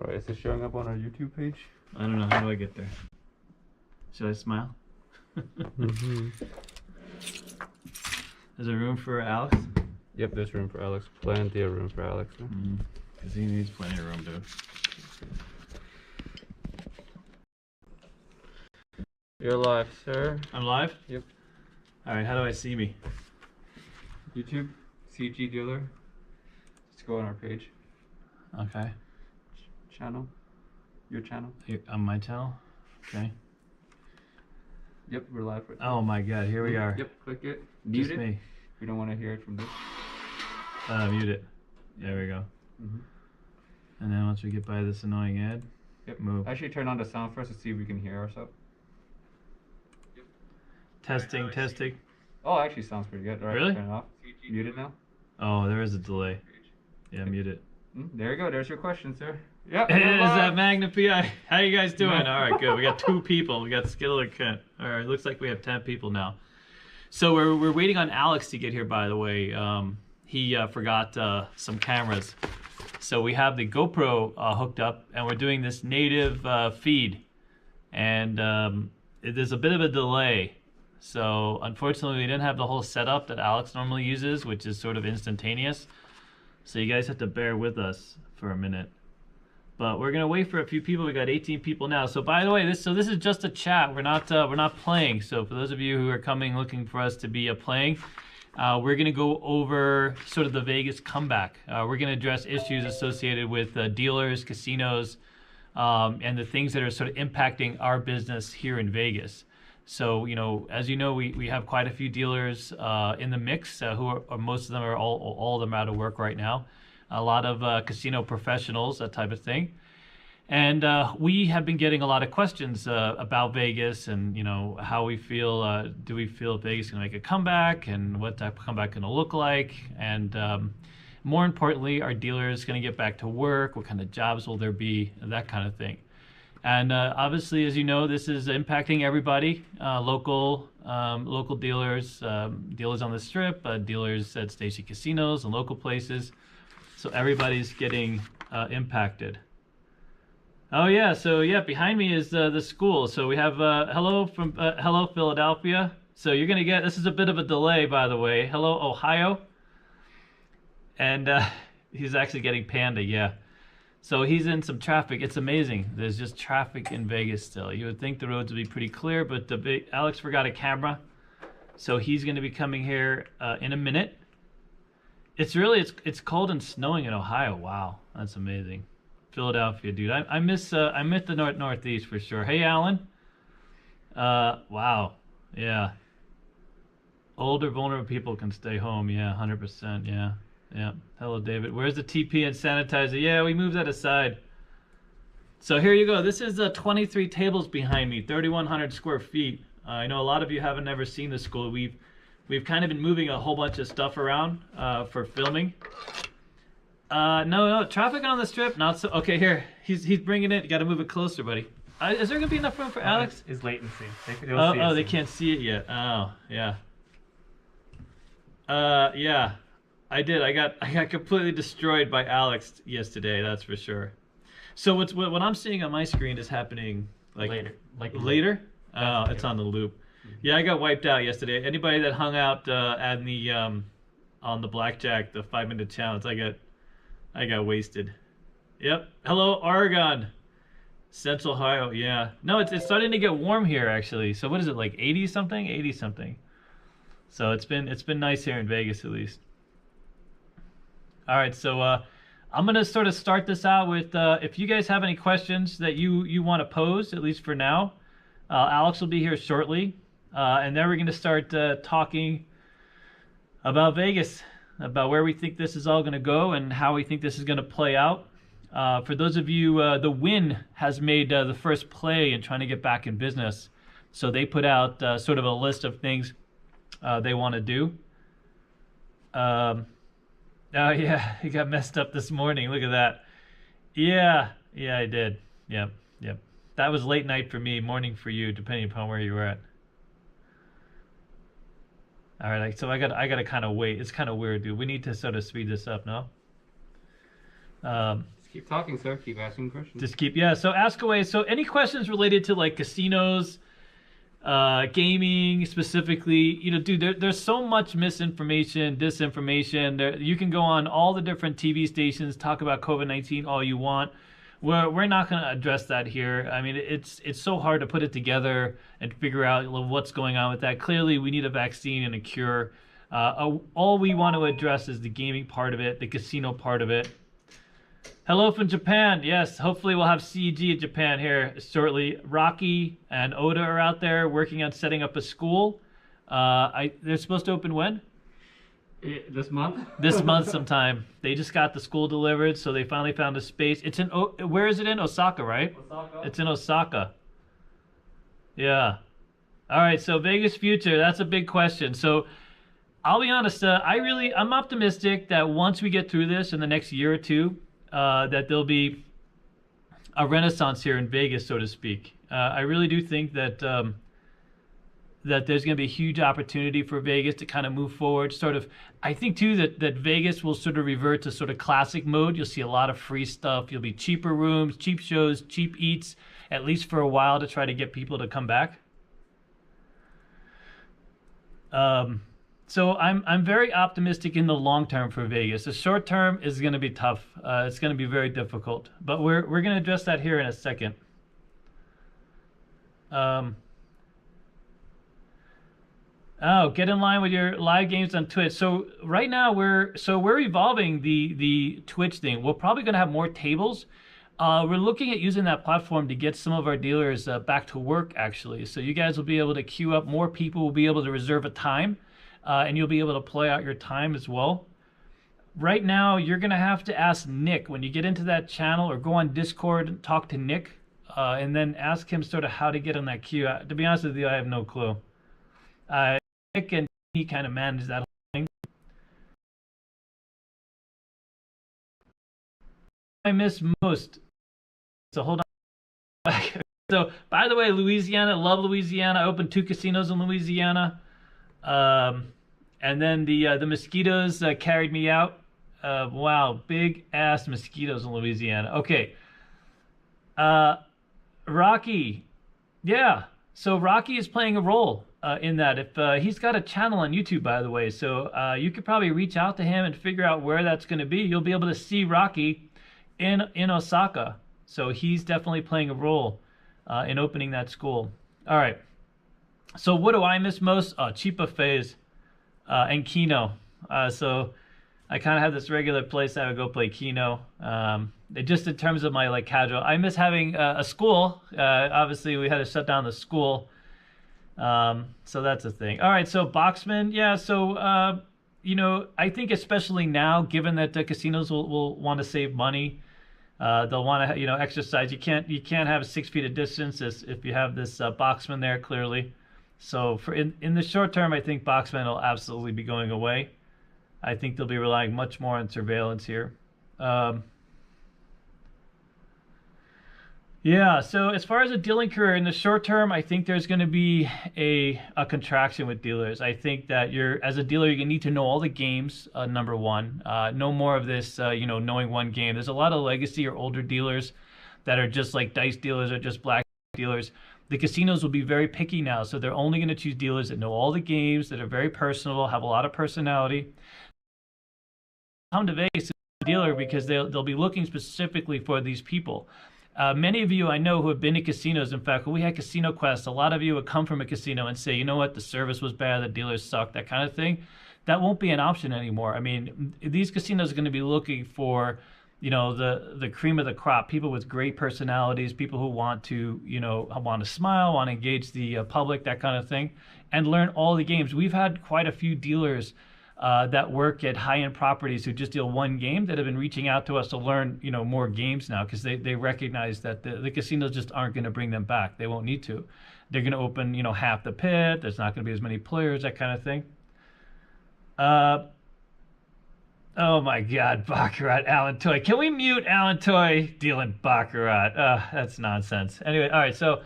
Alright, is this showing up on our YouTube page? I don't know. How do I get there? Should I smile? Mm-hmm. Is there room for Alex? Yep, there's room for Alex. Plenty of room for Alex. Because he needs plenty of room, dude. You're live, sir. I'm live? Yep. Alright, how do I see me? YouTube, CEG Dealer. Just go on our page. Okay. Channel. Your channel. On my channel? Okay. Yep, we're live right now. Oh my god, here we are. Yep, click it. Mute Just it. me. We don't want to hear it from this. Mute it. There we go. And then once we get by this annoying ad, Yep. move. Actually, turn on the sound first to see if we can hear ourselves. Yep. Testing, testing. Oh, actually sounds pretty good. All right, Really? turn it off. Mute it now. Oh, there is a delay. Yeah, mute it. There you go. There's your question, sir. Yep. Is that Magna PI? How you guys doing? No. All right, good. We got 2 people. We got Skittle and Kent. All right, looks like we have 10 people now. So we're waiting on Alex to get here, by the way. He forgot some cameras. So we have the GoPro hooked up, and we're doing this native feed. And there's a bit of a delay. So unfortunately, we didn't have the whole setup that Alex normally uses, which is sort of instantaneous. So you guys have to bear with us for a minute. But we're gonna wait for a few people. We got 18 people now. So by the way, this is just a chat. We're not playing. So for those of you who are coming looking for us to be playing, we're gonna go over sort of the Vegas comeback. We're gonna address issues associated with dealers, casinos, and the things that are sort of impacting our business here in Vegas. So, you know, as you know, we have quite a few dealers in the mix who are most of them are all of them are out of work right now. A lot of casino professionals, that type of thing. And we have been getting a lot of questions about Vegas and, you know, how we feel, do we feel Vegas is going to make a comeback and what that comeback going to look like? And more importantly, are dealers going to get back to work? What kind of jobs will there be? That kind of thing. And obviously, as you know, this is impacting everybody, local dealers, dealers on the Strip, dealers at Stacy Casinos and local places. So everybody's getting impacted. Oh yeah, so yeah, behind me is the school. So we have hello Philadelphia. So you're gonna get, this is a bit of a delay, by the way. Hello Ohio. And he's actually getting Panda, yeah. So he's in some traffic. It's amazing. There's just traffic in Vegas still. You would think the roads would be pretty clear, but Alex forgot a camera. So he's gonna be coming here in a minute. It's cold and snowing in Ohio. Wow, that's amazing. Philadelphia, dude. I miss the Northeast for sure. Hey, Alan. Wow. Yeah. Older, vulnerable people can stay home. Yeah, 100%. Yeah. Yeah. Hello, David. Where's the TP and sanitizer? Yeah, we moved that aside. So here you go. This is 23 tables behind me, 3,100 square feet. I know a lot of you haven't ever seen the school. We've kind of been moving a whole bunch of stuff around for filming. No, traffic on the Strip, not so. Okay, here, he's bringing it. You got to move it closer, buddy. Is there gonna be enough room for Alex? Is latency. They can't see it yet. Oh, yeah. Yeah, I did. I got completely destroyed by Alex yesterday. That's for sure. So what I'm seeing on my screen is happening like later. Oh, it's on the loop. Yeah, I got wiped out yesterday. Anybody that hung out at the on the blackjack, the 5-minute challenge, I got wasted. Yep. Hello, Oregon, Central Ohio. Yeah. No, it's starting to get warm here actually. So what is it, like 80 something? 80 something. So it's been nice here in Vegas at least. All right, so I'm gonna sort of start this out with if you guys have any questions that you want to pose, at least for now. Alex will be here shortly. And then we're going to start talking about Vegas, about where we think this is all going to go and how we think this is going to play out. For those of you, the Wynn has made the first play in trying to get back in business. So they put out sort of a list of things they want to do. Oh, yeah, he got messed up this morning. Look at that. Yeah, I did. Yep. That was late night for me, morning for you, depending upon where you were at. All right, so I gotta kind of wait. It's kind of weird, dude. We need to sort of speed this up, no? Keep talking, sir. Keep asking questions. Just keep, yeah. So ask away. So any questions related to like casinos, gaming specifically, dude, there's so much misinformation, disinformation. You can go on all the different TV stations, talk about COVID-19 all you want. We're not going to address that here. I mean, it's so hard to put it together and figure out what's going on with that. Clearly, we need a vaccine and a cure. All we want to address is the gaming part of it, the casino part of it. Hello from Japan. Yes, hopefully we'll have CEG in Japan here shortly. Rocky and Oda are out there working on setting up a school. They're supposed to open when? This month? This month sometime. They just got the school delivered, so they finally found a space. It's in where is it in? Osaka, right? Osaka. It's in Osaka. Yeah. All right, so Vegas future, that's a big question. So I'll be honest, I'm optimistic that once we get through this in the next year or two, that there'll be a renaissance here in Vegas, so to speak. I really do think that that there's going to be a huge opportunity for Vegas to kind of move forward. I think too that Vegas will sort of revert to sort of classic mode. You'll see a lot of free stuff. You'll be cheaper rooms, cheap shows, cheap eats, at least for a while to try to get people to come back. So I'm very optimistic in the long term for Vegas. The short term is going to be tough. It's going to be very difficult. But we're going to address that here in a second. Get in line with your live games on Twitch. So right now we're evolving the Twitch thing. We're probably going to have more tables. We're looking at using that platform to get some of our dealers back to work, actually. So you guys will be able to queue up. More people will be able to reserve a time. And you'll be able to play out your time as well. Right now, you're going to have to ask Nick when you get into that channel, or go on Discord and talk to Nick, and then ask him sort of how to get on that queue. To be honest with you, I have no clue. Nick and he kind of manage that whole thing. I miss most. So hold on. So, by the way, Louisiana, love Louisiana. I opened 2 casinos in Louisiana. And then the mosquitoes carried me out. Wow, big ass mosquitoes in Louisiana. Okay. Rocky. Yeah. So Rocky is playing a role in that. If he's got a channel on YouTube, by the way, so you could probably reach out to him and figure out where that's going to be. You'll be able to see Rocky in Osaka. So he's definitely playing a role in opening that school. All right. So what do I miss most? Cheap buffets and Keno. So I kind of have this regular place I would go play Keno. Just in terms of my like casual, I miss having a school. Obviously, we had to shut down the school. So that's a thing. All right, so Boxman. Yeah, so, I think especially now, given that the casinos will want to save money, they'll want to, exercise. You can't have 6 feet of distance if you have this Boxman there, clearly. So in the short term, I think Boxman will absolutely be going away. I think they'll be relying much more on surveillance here. Yeah, so as far as a dealing career, in the short term, I think there's going to be a contraction with dealers. I think that as a dealer, you need to know all the games, number one. No more of this, knowing one game. There's a lot of legacy or older dealers that are just like dice dealers or just black dealers. The casinos will be very picky now, so they're only going to choose dealers that know all the games, that are very personable, have a lot of personality. Come to Vegas as a dealer because they'll be looking specifically for these people. Many of you I know who have been to casinos. In fact, when we had Casino Quest, a lot of you would come from a casino and say, you know what, the service was bad, the dealers suck, that kind of thing. That won't be an option anymore. I mean, these casinos are going to be looking for the cream of the crop, people with great personalities, people who want to, want to smile, want to engage the public, that kind of thing, and learn all the games. We've had quite a few dealers that work at high-end properties who just deal one game that have been reaching out to us to learn, more games now, because they recognize that the casinos just aren't going to bring them back. They won't need to. They're going to open, half the pit. There's not going to be as many players, that kind of thing. Oh my God, Baccarat, Alan Toy. Can we mute Alan Toy dealing Baccarat? That's nonsense. Anyway, all right, so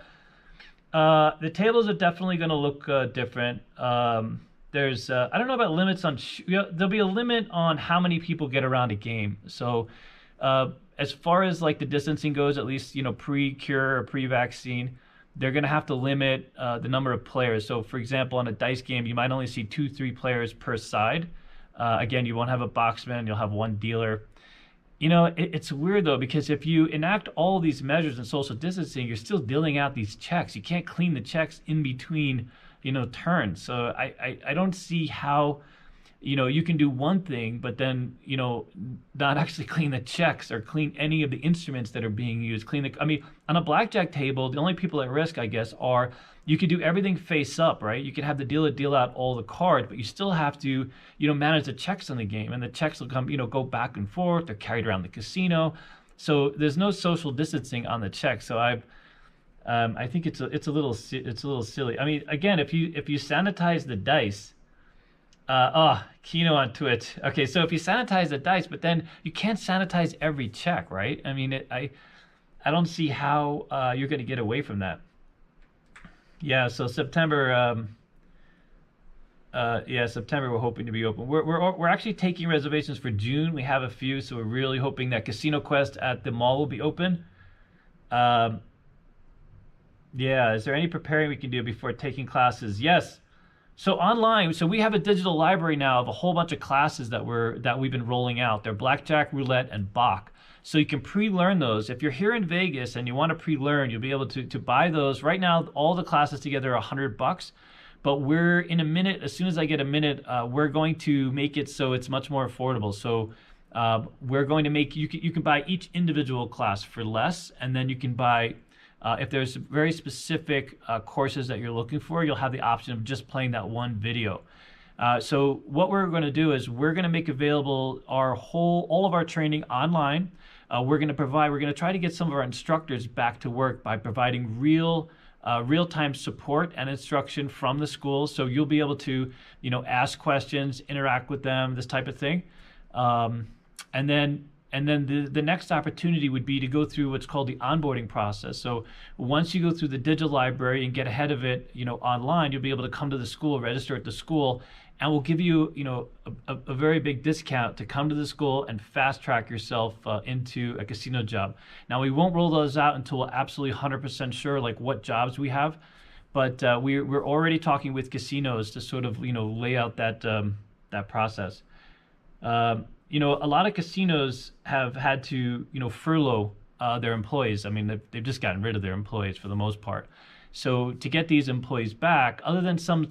the tables are definitely going to look different. There's, I don't know about limits on, there'll be a limit on how many people get around a game. So As far as like the distancing goes, at least, pre-cure or pre-vaccine, they're going to have to limit the number of players. So, for example, on a dice game, you might only see 2-3 players per side. Again, you won't have a boxman. You'll have one dealer. It's weird, though, because if you enact all these measures in social distancing, you're still dealing out these checks. You can't clean the checks in between, turns. So I don't see how, you can do one thing, but then, not actually clean the checks or clean any of the instruments that are being used. On a blackjack table, the only people at risk, I guess, are you could do everything face up, right? You can have the dealer deal out all the cards, but you still have to, manage the checks in the game, and the checks will come, go back and forth. They're carried around the casino, so there's no social distancing on the check. So I think it's a little silly. I mean, again, if you sanitize the dice. Kino on Twitch. Okay, so if you sanitize the dice, but then you can't sanitize every check, right? I mean, I don't see how you're going to get away from that. Yeah, so September. September we're hoping to be open. We're actually taking reservations for June. We have a few, so we're really hoping that Casino Quest at the mall will be open. Is there any preparing we can do before taking classes? Yes. So online, we have a digital library now of a whole bunch of classes that we've been rolling out. They're blackjack, roulette, and Bach. So you can pre-learn those. If you're here in Vegas and you want to pre-learn, you'll be able to buy those. Right now, all the classes together are $100. But we're in a minute. As soon as I get a minute, we're going to make it so it's much more affordable. So we're going to make you can buy each individual class for less, and then you can buy. If there's very specific courses that you're looking for, you'll have the option of just playing that one video. So what we're going to do is we're going to make available all of our training online. We're going to try to get some of our instructors back to work by providing real-time support and instruction from the school. So you'll be able to, ask questions, interact with them, this type of thing. And then the next opportunity would be to go through what's called the onboarding process. So once you go through the digital library and get ahead of it, online, you'll be able to come to the school, register at the school, and we'll give you, a very big discount to come to the school and fast track yourself into a casino job. Now, we won't roll those out until we're absolutely 100% sure, like what jobs we have, but we're already talking with casinos to sort of, lay out that process. A lot of casinos have had to, furlough their employees. I mean, they've just gotten rid of their employees for the most part. So to get these employees back, other than some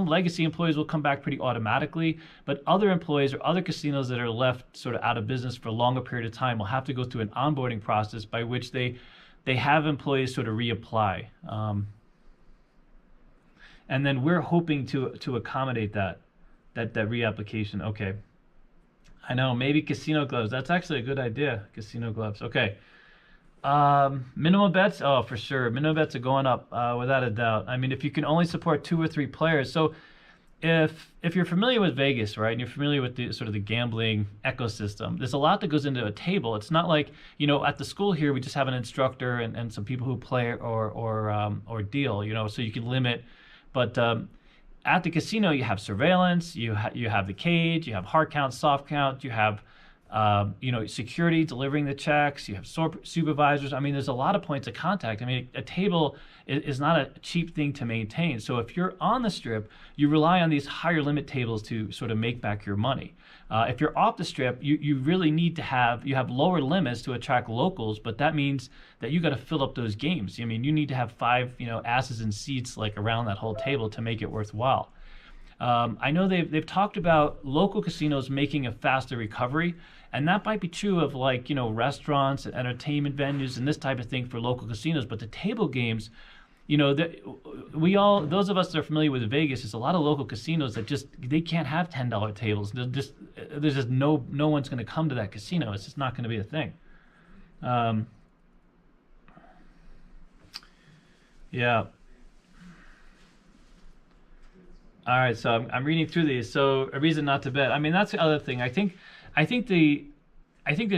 legacy employees will come back pretty automatically, but other employees or other casinos that are left sort of out of business for a longer period of time will have to go through an onboarding process by which they have employees sort of reapply. And then we're hoping to accommodate that reapplication. Okay. I know, maybe casino gloves. That's actually a good idea, casino gloves. Okay. Minimum bets? Oh, for sure. Minimum bets are going up without a doubt. I mean, if you can only support 2 or 3 players. So if you're familiar with Vegas, right, and you're familiar with the sort of the gambling ecosystem, there's a lot that goes into a table. It's not like, at the school here, we just have an instructor and some people who play or deal, so you can limit. But at the casino, you have surveillance, you have the cage, you have hard count, soft count, you have security delivering the checks, you have supervisors. I mean, there's a lot of points of contact. I mean, a table is not a cheap thing to maintain. So if you're on the strip, you rely on these higher limit tables to sort of make back your money. If you're off the strip, you really need to have lower limits to attract locals, but that means that you got to fill up those games. I mean, you need to have 5 asses in seats like around that whole table to make it worthwhile. I know they've talked about local casinos making a faster recovery, and that might be true of restaurants and entertainment venues and this type of thing for local casinos. But the table games, those of us that are familiar with Vegas, there's a lot of local casinos that they can't have $10 tables. There's just no one's going to come to that casino. It's just not going to be a thing. Yeah. All right, so I'm reading through these. So a reason not to bet. I mean, that's the other thing. I think the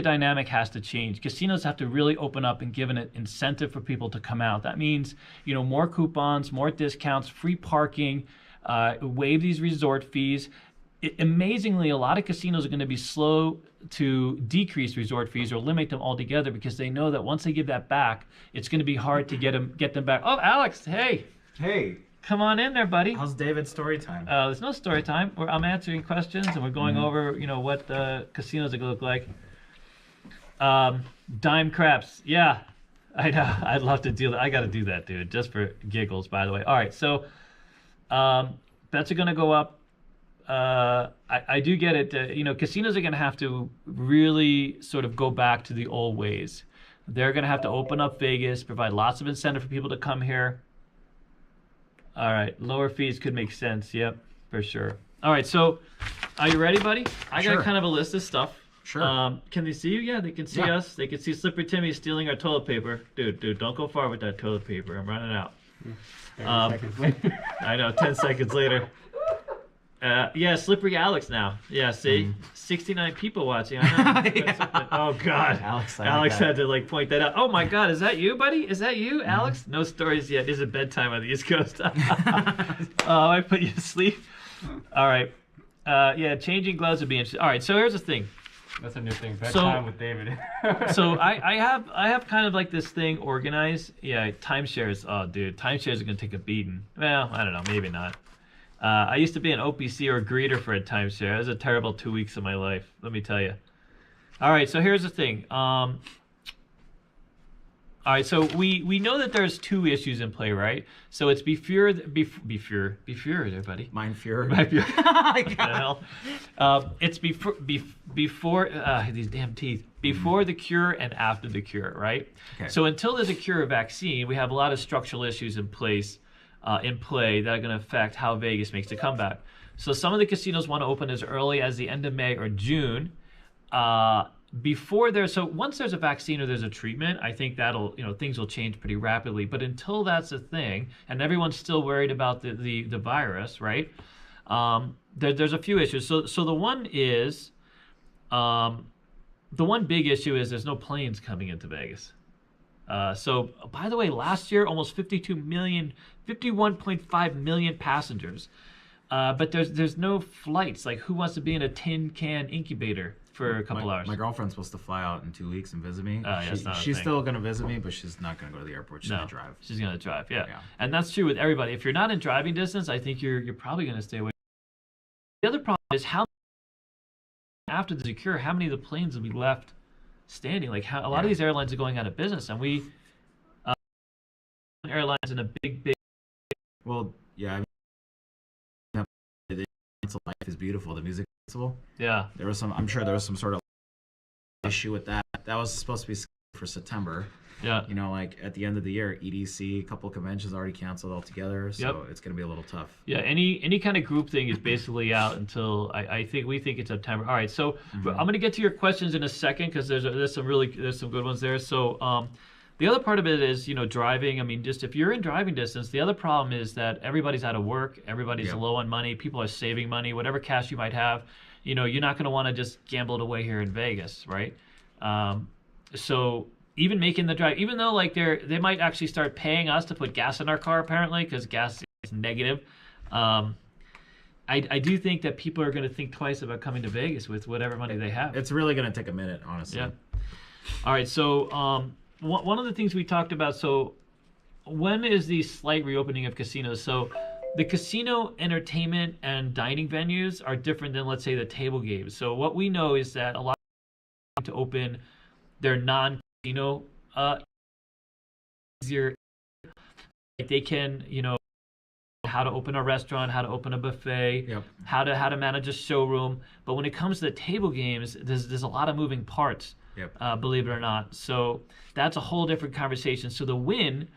dynamic has to change. Casinos have to really open up and give an incentive for people to come out. That means, more coupons, more discounts, free parking, waive these resort fees. amazingly, a lot of casinos are going to be slow to decrease resort fees or limit them altogether because they know that once they give that back, it's going to be hard to get them back. Oh, Alex, hey. Hey. Come on in there, buddy. How's David's story time? There's no story time. I'm answering questions and we're going over, what the casinos are going to look like. Dime craps. Yeah, I know. I'd love to do that. I got to do that, dude, just for giggles, by the way. All right, so bets are going to go up. I do get it. Casinos are going to have to really sort of go back to the old ways. They're going to have to open up Vegas, provide lots of incentive for people to come here. All right, lower fees could make sense. Yep, for sure. All right, so are you ready, buddy? I got kind of a list of stuff. Sure. Can they see you? Yeah, they can see us. They can see Slippery Timmy stealing our toilet paper. Dude, don't go far with that toilet paper. I'm running out. 30 seconds later. I know, 10 seconds later. Yeah, Slippery Alex now. Yeah, see? 69 people watching. I know. Yeah. Oh, God. Alex had to, point that out. Oh, my God. Is that you, buddy? Is that you, Alex? No stories yet. Is it bedtime on the East Coast? I put you to sleep. All right. Yeah, changing gloves would be interesting. All right, so here's the thing. That's a new thing. Bedtime with David. So I have kind of like this thing organized. Yeah, timeshares. Oh, dude, timeshares are going to take a beating. Well, I don't know. Maybe not. I used to be an OPC or a greeter for a timeshare. It was a terrible 2 weeks of my life, let me tell you. All right, so here's the thing. All right, so we know that there's two issues in play, right? So it's be fear, everybody. Mein Führer. What the hell? It's before these damn teeth. Before the cure and after the cure, right? Okay. So until there's a cure or vaccine, we have a lot of structural issues in place. In play that are going to affect how Vegas makes a comeback. So some of the casinos want to open as early as the end of May or June. So once there's a vaccine or there's a treatment, I think that'll, things will change pretty rapidly. But until that's a thing, and everyone's still worried about the virus, right? There's a few issues. So the one is, the one big issue is there's no planes coming into Vegas. So, by the way, last year, almost 51.5 million passengers. But there's no flights. Like, who wants to be in a tin can incubator for a couple hours? My girlfriend's supposed to fly out in 2 weeks and visit me. She's still going to visit me, but she's not going to go to the airport. She's going to drive. She's going to drive, yeah. And that's true with everybody. If you're not in driving distance, I think you're probably going to stay away. The other problem is after the cure, how many of the planes will be left standing? Like, a lot of these airlines are going out of business, and we airlines in a big. Well, yeah. Life is Beautiful, the music festival. Yeah. I'm sure there was some sort of issue with that. That was supposed to be for September. Yeah. Like at the end of the year, EDC, a couple of conventions already canceled altogether, so it's going to be a little tough. Yeah, any kind of group thing is basically out until we think it's September. All right, so I'm going to get to your questions in a second because there's some good ones there. So the other part of it is driving. I mean, just if you're in driving distance, the other problem is that everybody's out of work, everybody's low on money, people are saving money, whatever cash you might have, you're not going to want to just gamble it away here in Vegas, right? So even making the drive, even though they might actually start paying us to put gas in our car apparently because gas is negative. I do think that people are going to think twice about coming to Vegas with whatever money they have. It's really going to take a minute, honestly. Yeah. All right. So one of the things we talked about. So when is the slight reopening of casinos? So the casino entertainment and dining venues are different than, let's say, the table games. So what we know is that a lot of to open their non-casino easier. They can, how to open a restaurant, how to open a buffet, how to manage a showroom. But when it comes to the table games, there's a lot of moving parts, believe it or not. So that's a whole different conversation. So the Wynn,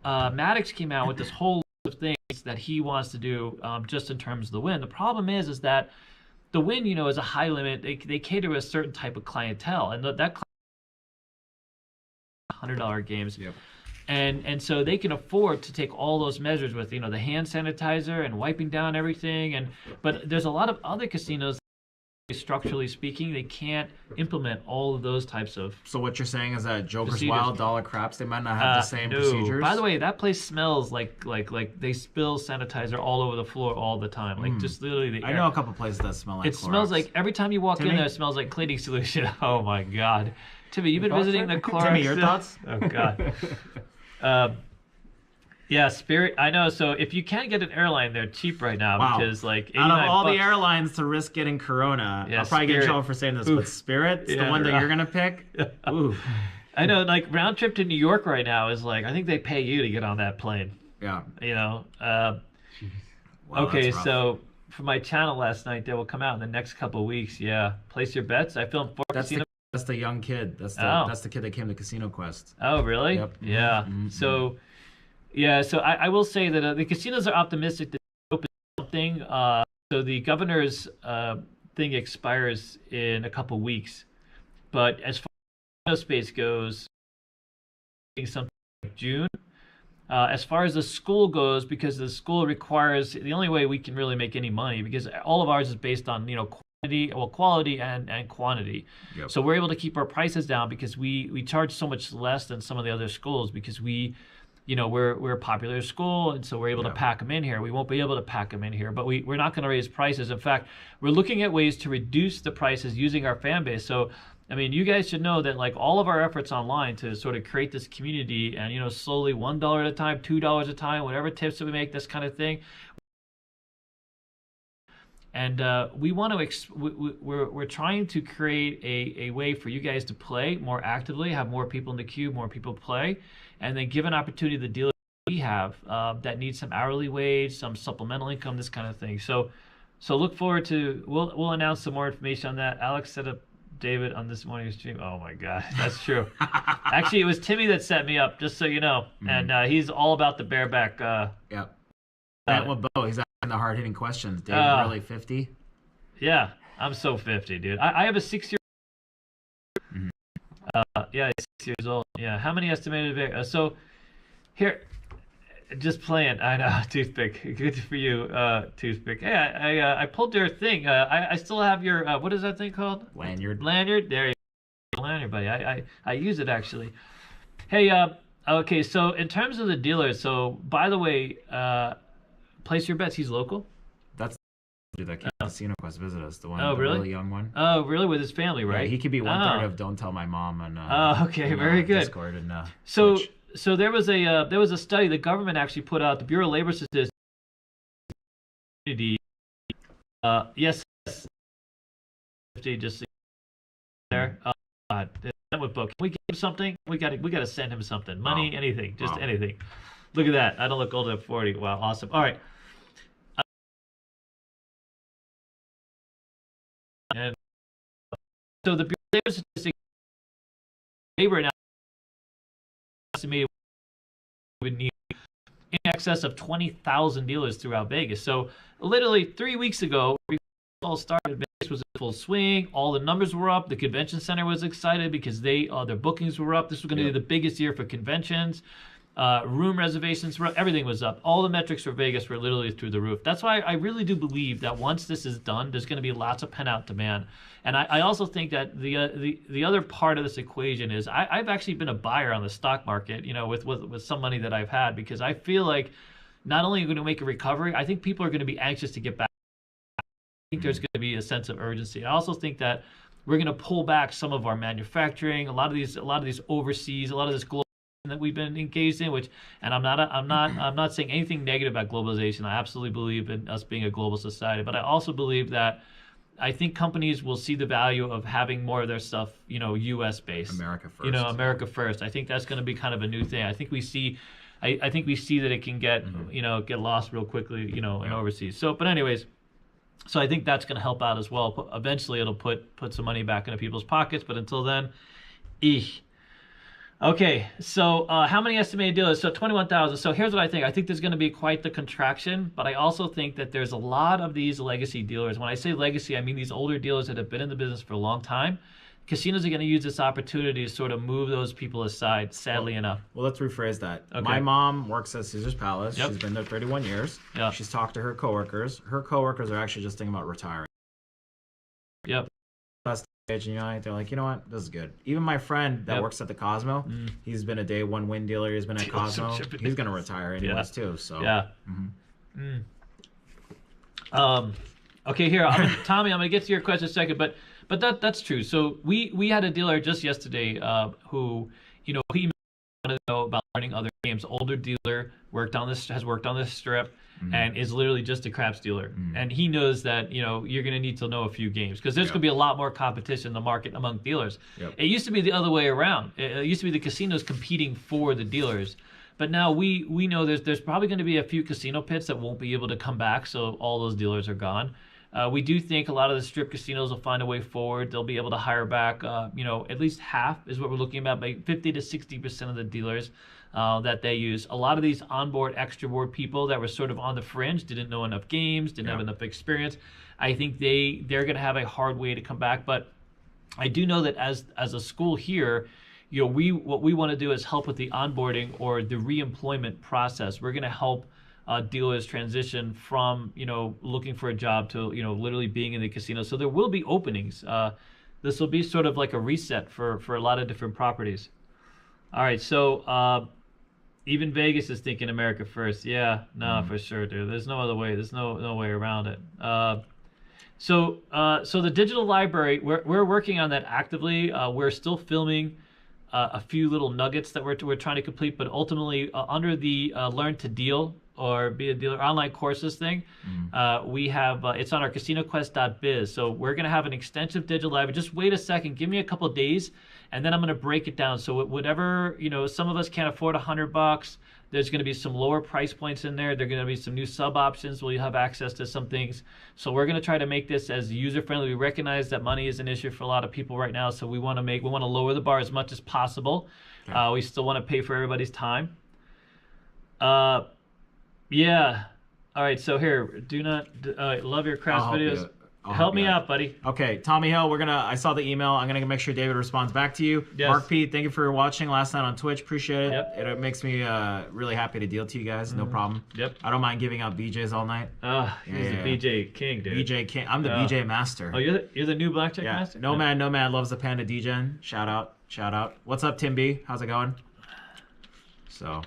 Maddox came out with this whole list of things that he wants to do just in terms of the Wynn. The problem is that the Wynn, is a high limit. They cater to a certain type of clientele, and that $100 games. And so they can afford to take all those measures with, the hand sanitizer and wiping down everything. But there's a lot of other casinos structurally speaking, they can't implement all of those types of. So what you're saying is that Joker's procedures. Wild, Dollar Craps, they might not have the same No. procedures. By the way, that place smells like they spill sanitizer all over the floor all the time. Like just literally the air. I know a couple places that smell like It smells like every time you walk in there, it smells like cleaning solution. Oh my God. Timmy, you've been visiting the Clorox. Timmy, your thoughts? Oh God. Yeah, Spirit. I know. So if you can't get an airline, they're cheap right now because like out of all $89. the airlines to risk getting Corona, Yeah, I'll probably get in Spirit. trouble for saying this, but Spirit's the one that you're gonna pick. Ooh. I know. Like round trip to New York right now is like I think they pay you to get on that plane. Yeah. You know. Wow, Okay, that's rough. so for my channel last night, they will come out in the next couple of weeks. Yeah, place your bets. I filmed 4 casino. That's the young kid. That's the kid that came to Casino Quest. Oh, really? Yep. Yeah. Mm-hmm. So I will say that the casinos are optimistic that they open something. So the governor's thing expires in a couple weeks, but as far as space goes, something like June. As far as the school goes, because the school requires the only way we can really make any money because all of ours is based on quality and quantity. Yep. So we're able to keep our prices down because we charge so much less than some of the other schools because we're a popular school and so we're able to pack them in here. We won't be able to pack them in here, but we're not going to raise prices. In fact, we're looking at ways to reduce the prices using our fan base. So I mean, you guys should know that like all of our efforts online to sort of create this community and slowly $1 at a time, $2 at a time, whatever tips that we make, this kind of thing. And we want to we're trying to create a way for you guys to play more actively, have more people in the queue, more people play, and then give an opportunity to the dealers we have that need some hourly wage, some supplemental income, this kind of thing. So look forward to we'll announce some more information on that. Alex set up David on this morning's stream. Oh my God, that's true. Actually, it was Timmy that set me up, just so you know, and he's all about the bareback. Yeah. With Bo, he's asking the hard-hitting questions. David, really 50? Yeah, I'm so 50, dude. I have a 6-year. Yeah, he's 6 years old. Yeah, how many estimated? So here, just playing. I know, Toothpick. Good for you, Toothpick. Hey, I pulled your thing. I still have your what is that thing called? Lanyard. Lanyard. There you go. Lanyard, buddy. I use it actually. Hey, okay. So in terms of the dealers, so by the way, place your bets. He's local. That's the dude that came to Casino Quest visit us. The one, Oh, the really? really young one. Oh, really? With his family, right? Yeah, he could be one-third of Don't Tell My Mom and. Okay, very good. Discord and Twitch. So there was a study the government actually put out. The Bureau of Labor Statistics. Yes. 50 just there. With book. Can we give him something? We got to send him something. Money, anything, just anything. Look at that. I don't look older than 40. Wow, awesome. All right. And so the Bureau of Labor Statistics labor now estimated we would need in excess of 20,000 dealers throughout Vegas. So literally 3 weeks ago, before it all started, Vegas was in full swing. All the numbers were up. The convention center was excited because their bookings were up. This was going to be the biggest year for conventions. Room reservations were up. Everything was up. All the metrics for Vegas were literally through the roof. That's why I really do believe that once this is done, there's going to be lots of pent-out demand. And I also think that the other part of this equation is I've actually been a buyer on the stock market, with some money that I've had because I feel like not only are we going to make a recovery, I think people are going to be anxious to get back. I think there's going to be a sense of urgency. I also think that we're going to pull back some of our manufacturing, a lot of these overseas, a lot of this global that we've been engaged in, and I'm not saying anything negative about globalization. I absolutely believe in us being a global society, but I also believe that I think companies will see the value of having more of their stuff, U.S. based. America first. America first. I think that's going to be kind of a new thing. I think we see that it can get get lost real quickly, in overseas. So, but anyways. So I think that's going to help out as well. Eventually, it'll put some money back into people's pockets, but until then, Okay, so how many estimated dealers? So 21,000. So here's what I think. I think there's going to be quite the contraction, but I also think that there's a lot of these legacy dealers. When I say legacy, I mean these older dealers that have been in the business for a long time. Casinos are going to use this opportunity to sort of move those people aside, sadly enough. Well, let's rephrase that. Okay. My mom works at Caesar's Palace. Yep. She's been there 31 years. Yep. She's talked to her coworkers. Her coworkers are actually just thinking about retiring. Yep. And they're like, you know what, this is good. Even my friend that works at the Cosmo, he's been a day one win dealer. He's been at Cosmo. He's gonna retire anyways too. So yeah. Okay, here, Tommy. I'm gonna get to your question in a second, but that's true. So we had a dealer just yesterday who, you know, he wanted to know about learning other games. Older dealer has worked on this strip. And is literally just a craps dealer. And he knows that, you know, you're going to need to know a few games because there's going to be a lot more competition in the market among dealers. It used to be the other way around. It used to be the casinos competing for the dealers. But now we know there's probably going to be a few casino pits that won't be able to come back, so all those dealers are gone. We do think a lot of the strip casinos will find a way forward. They'll be able to hire back, you know, at least half is what we're looking at, by 50 to 60% of the dealers that they use. A lot of these onboard, extra board people that were sort of on the fringe, didn't know enough games, didn't have enough experience. I think they're going to have a hard way to come back. But I do know that as a school here, you know, what we want to do is help with the onboarding or the reemployment process. We're going to help dealers transition from, you know, looking for a job to, you know, literally being in the casino. So there will be openings. This will be sort of like a reset for a lot of different properties. All right, so even Vegas is thinking America first. Yeah, no, for sure, dude. There's no other way. There's no way around it. So the digital library, we're working on that actively. We're still filming a few little nuggets that we're trying to complete, but ultimately under the Learn to Deal or Be a Dealer online courses thing, we have it's on our CasinoQuest.biz. So we're gonna have an extensive digital library. Just wait a second, give me a couple days, and then I'm gonna break it down. So whatever, you know, some of us can't afford $100. There's going to be some lower price points in there. There are going to be some new sub options where you have access to some things. So we're going to try to make this as user friendly. We recognize that money is an issue for a lot of people right now, so we want to lower the bar as much as possible. Okay. We still want to pay for everybody's time. Yeah. All right. So here, love your crafts videos. Help me out, buddy. Okay, Tommy Hill, I saw the email. I'm going to make sure David responds back to you. Yes. Mark P, thank you for watching last night on Twitch. Appreciate it. Yep. It makes me really happy to deal to you guys. No problem. Yep. I don't mind giving out BJs all night. He's the BJ king, dude. BJ king. I'm the BJ master. Oh, you're the new blackjack master? No man loves the Panda DGen. Shout out. What's up, Tim B? How's it going? So.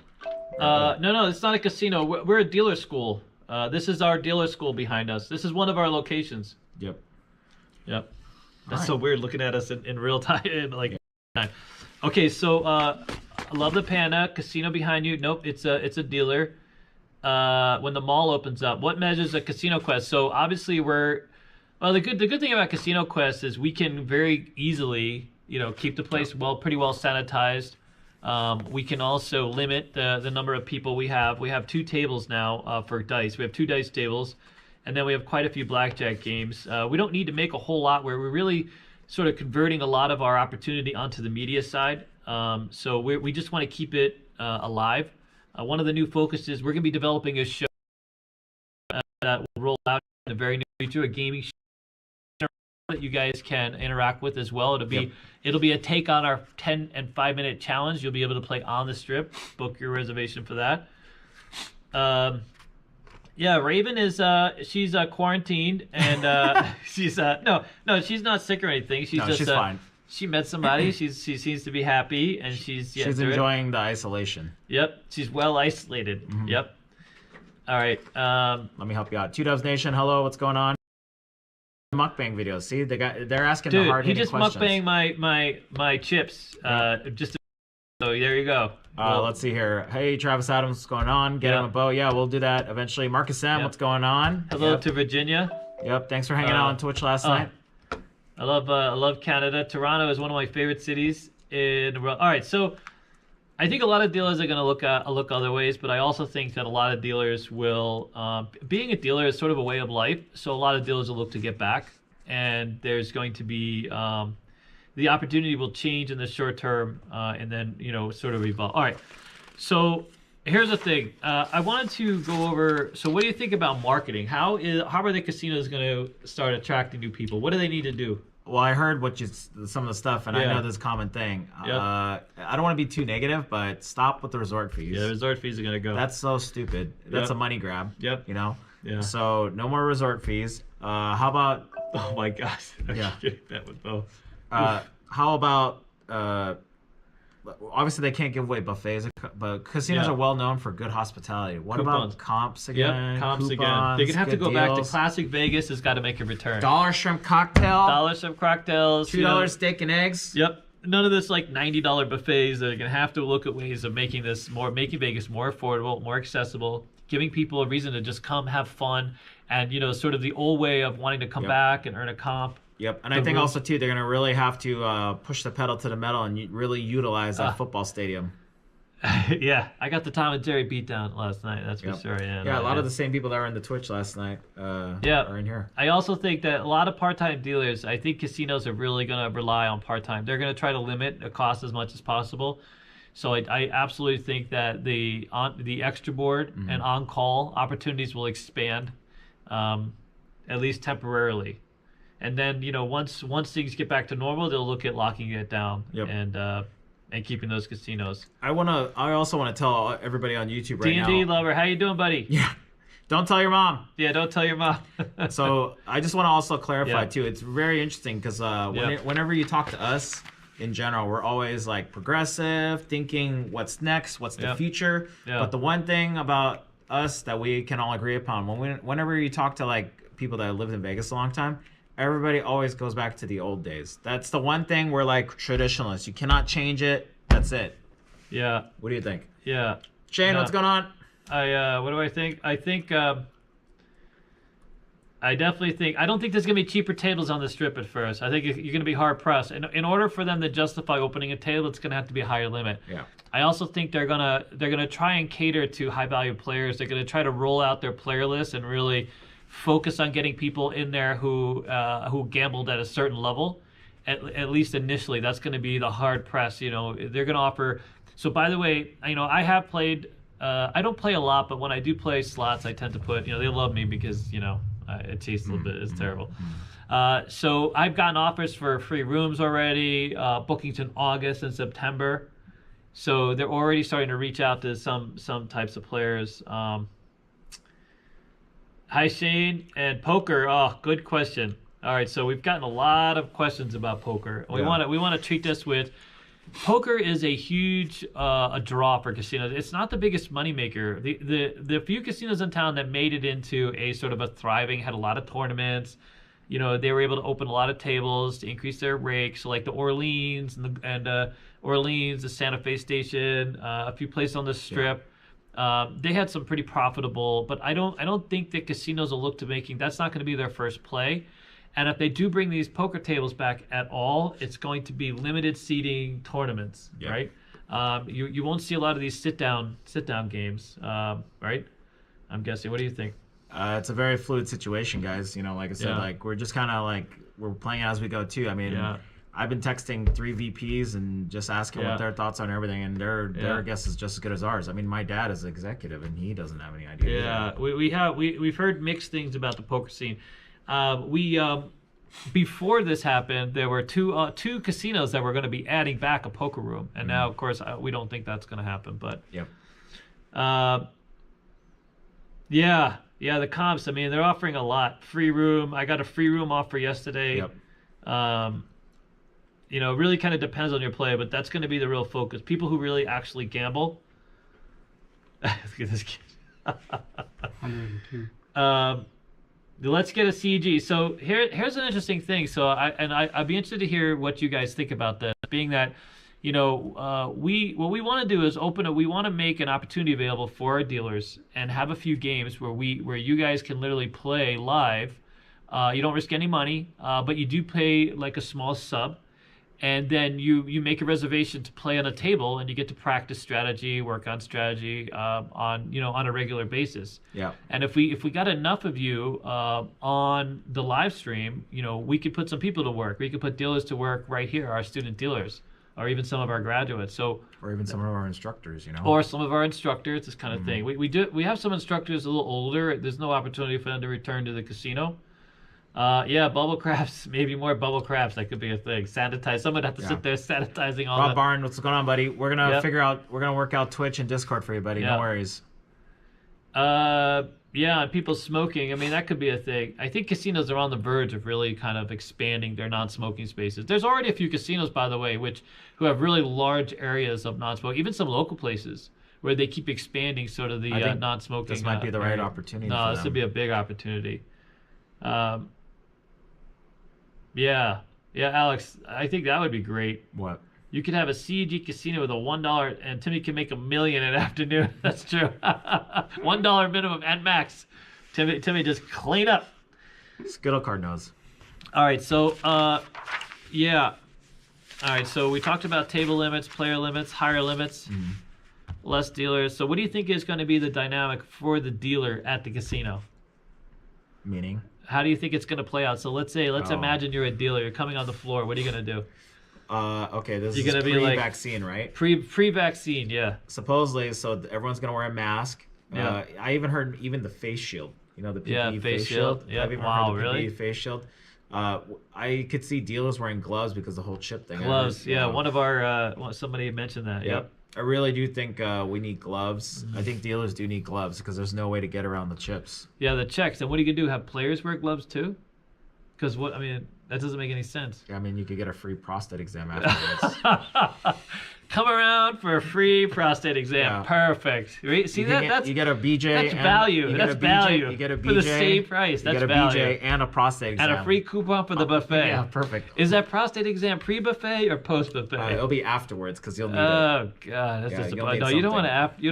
No, it's not a casino. We're a dealer school. This is our dealer school behind us. This is one of our locations. Yep. That's so weird looking at us in real time, like. Okay, so I love the Panda casino behind you. Nope, it's a dealer. When the mall opens up, what measures a Casino Quest? So obviously the good thing about Casino Quest is we can very easily, you know, keep the place pretty well sanitized. We can also limit the number of people we have. We have 2 tables now for dice. We have 2 dice tables. And then we have quite a few blackjack games. We don't need to make a whole lot where we're really sort of converting a lot of our opportunity onto the media side. So we just want to keep it alive. One of the new focuses, we're going to be developing a show that will roll out in the very near future, a gaming show that you guys can interact with as well. It'll be a take on our 10 and 5 minute challenge. You'll be able to play on the strip. Book your reservation for that. Yeah, Raven is she's quarantined and she's she's not sick or anything. She's fine. She met somebody. She seems to be happy and she's enjoying the isolation. Yep, she's well isolated. Mm-hmm. Yep. All right. Let me help you out. 2 Doves Nation, hello, what's going on? Mukbang videos. See, they're asking the hard hitting questions. Dude, he just mukbang my chips. So there you go. Let's see here. Hey, Travis Adams, what's going on? Get him a bow. Yeah, we'll do that eventually. Marcus M, what's going on? Hello to Virginia. Yep, thanks for hanging out on Twitch last night. I love Canada. Toronto is one of my favorite cities in the world. All right, so I think a lot of dealers are going to look other ways, but I also think that a lot of dealers will. Being a dealer is sort of a way of life, so a lot of dealers will look to get back, and there's going to be. The opportunity will change in the short term and then, you know, sort of evolve. All right. So here's the thing. I wanted to go over. So what do you think about marketing? How are the casinos going to start attracting new people? What do they need to do? Well, I heard some of the stuff, and I know this common thing. Yep. I don't want to be too negative, but stop with the resort fees. Yeah, the resort fees are going to go. That's so stupid. That's a money grab. Yep. You know? Yeah. So no more resort fees. How about Oh my gosh. Yeah. That would go. How about obviously they can't give away buffets, but casinos are well known for good hospitality. What Coupons. about comps again? Yep, comps Coupons, again. They're gonna have to go back to deals. classic Vegas. Has got to make a return. Dollar shrimp cocktail. Dollar shrimp cocktails. $2 steak and eggs. Yep. None of this like $90 buffets. They're gonna have to look at ways of making Vegas more affordable, more accessible, giving people a reason to just come have fun, and sort of the old way of wanting to come back and earn a comp. Yep, and I think also too they're gonna really have to push the pedal to the metal and really utilize that football stadium. Yeah, I got the Tom and Jerry beatdown last night. That's for sure. Yeah, a lot of the same people that were in the Twitch last night are in here. I also think that a lot of part-time dealers, I think casinos are really going to rely on part-time. They're going to try to limit the cost as much as possible. So I absolutely think that the extra board and on-call opportunities will expand, at least temporarily. And then, once things get back to normal, they'll look at locking it down and keeping those casinos. I also want to tell everybody on YouTube right now. D&D lover, how you doing, buddy? Yeah. Don't tell your mom. Yeah, don't tell your mom. So I just want to also clarify too. It's very interesting because whenever you talk to us in general, we're always like progressive, thinking what's next, what's the future. Yeah. But the one thing about us that we can all agree upon, whenever you talk to like people that have lived in Vegas a long time, everybody always goes back to the old days. That's the one thing we're like traditionalists. You cannot change it. That's it. Yeah. What do you think? Yeah. Shane, what's going on? What do I think? I think I definitely think I don't think there's gonna be cheaper tables on the strip at first. I think you're gonna be hard pressed. In order for them to justify opening a table, it's gonna have to be a higher limit. Yeah. I also think they're gonna try and cater to high value players. They're gonna try to roll out their player list and really focus on getting people in there who gambled at a certain level, at least initially. That's going to be the hard press. They're going to offer. So by the way, I have played. I don't play a lot, but when I do play slots, I tend to put. They love me because it tastes a little bit. It's terrible. So I've gotten offers for free rooms already, bookings in August and September. So they're already starting to reach out to some types of players. Hi, Shane. And poker. Oh, good question. All right, so we've gotten a lot of questions about poker. We want to treat this with poker is a huge a draw for casinos. It's not the biggest moneymaker. The few casinos in town that made it into a sort of a thriving, had a lot of tournaments. They were able to open a lot of tables to increase their rakes. So like the Orleans and the Santa Fe station, a few places on the Strip. Yeah. They had some pretty profitable, but I don't think that casinos will look to making. That's not going to be their first play. And if they do bring these poker tables back at all, it's going to be limited seating tournaments, right? You won't see a lot of these sit down games, right? I'm guessing. What do you think? It's a very fluid situation, guys. Like I said, like we're just kind of like we're playing as we go too. I mean. Yeah. I've been texting 3 VPs and just asking what their thoughts on everything, and their guess is just as good as ours. I mean, my dad is an executive, and he doesn't have any idea. Yeah, we've heard mixed things about the poker scene. Before this happened, there were two casinos that were going to be adding back a poker room, and now, of course, we don't think that's going to happen. But the comps. I mean, they're offering a lot. Free room. I got a free room offer yesterday. Yep. It really kind of depends on your play, but that's going to be the real focus. People who really actually gamble. Look at this kid. 102. Let's get a CEG. So here's an interesting thing. So I'd be interested to hear what you guys think about this. Being that, what we want to do is we want to make an opportunity available for our dealers and have a few games where you guys can literally play live. You don't risk any money, but you do pay like a small sub. And then you make a reservation to play on a table, and you get to practice strategy, work on strategy on a regular basis. Yeah. And if we got enough of you on the live stream, we could put some people to work. We could put dealers to work right here, our student dealers, or even some of our graduates. Or even some of our instructors, Or some of our instructors, this kind of thing. We have some instructors a little older. There's no opportunity for them to return to the casino. Bubble crafts, maybe more bubble crafts. That could be a thing. Sanitize. Someone would have to sit there sanitizing all Rob Barn, what's going on, buddy? We're gonna we're gonna work out Twitch and Discord for you, buddy. No worries. Yeah, and people smoking. I mean, that could be a thing. I think casinos are on the verge of really kind of expanding their non-smoking spaces. There's already a few casinos, by the way, who have really large areas of non-smoking. Even some local places where they keep expanding sort of the non-smoking. This might be the right opportunity. No, this would be a big opportunity. Yeah, Alex, I think that would be great. What? You could have a CEG casino with a $1, and Timmy can make $1 million in an afternoon. That's true. $1 minimum and max. Timmy, just clean up. Skittle card knows. All right, so yeah. All right, so we talked about table limits, player limits, higher limits, less dealers. So what do you think is going to be the dynamic for the dealer at the casino? Meaning? How do you think it's going to play out? So let's imagine you're a dealer. You're coming on the floor. What are you going to do? Okay, this is pre-vaccine, right? Pre-vaccine, yeah. Supposedly, so everyone's gonna wear a mask. Yeah. I even heard the face shield. You know, the PPE face shield. Yeah. I've even heard the PPE face shield. I could see dealers wearing gloves because the whole chip thing. Gloves, yeah. One of our somebody mentioned that. Yep. I really do think we need gloves. I think dealers do need gloves because there's no way to get around the chips. Yeah, the checks. And what are you gonna do? Have players wear gloves too? Because that doesn't make any sense. Yeah, I mean, you could get a free prostate exam afterwards. Come around for a free prostate exam. Yeah. Perfect. See that? You get a BJ. That's value. That's value. You get a BJ for the same price. That's value. You get a BJ and a prostate exam. And a free coupon for the buffet. Yeah, perfect. Is that prostate exam pre-buffet or post-buffet? It'll be afterwards because you'll need it. Oh god, that's disappointing. No, you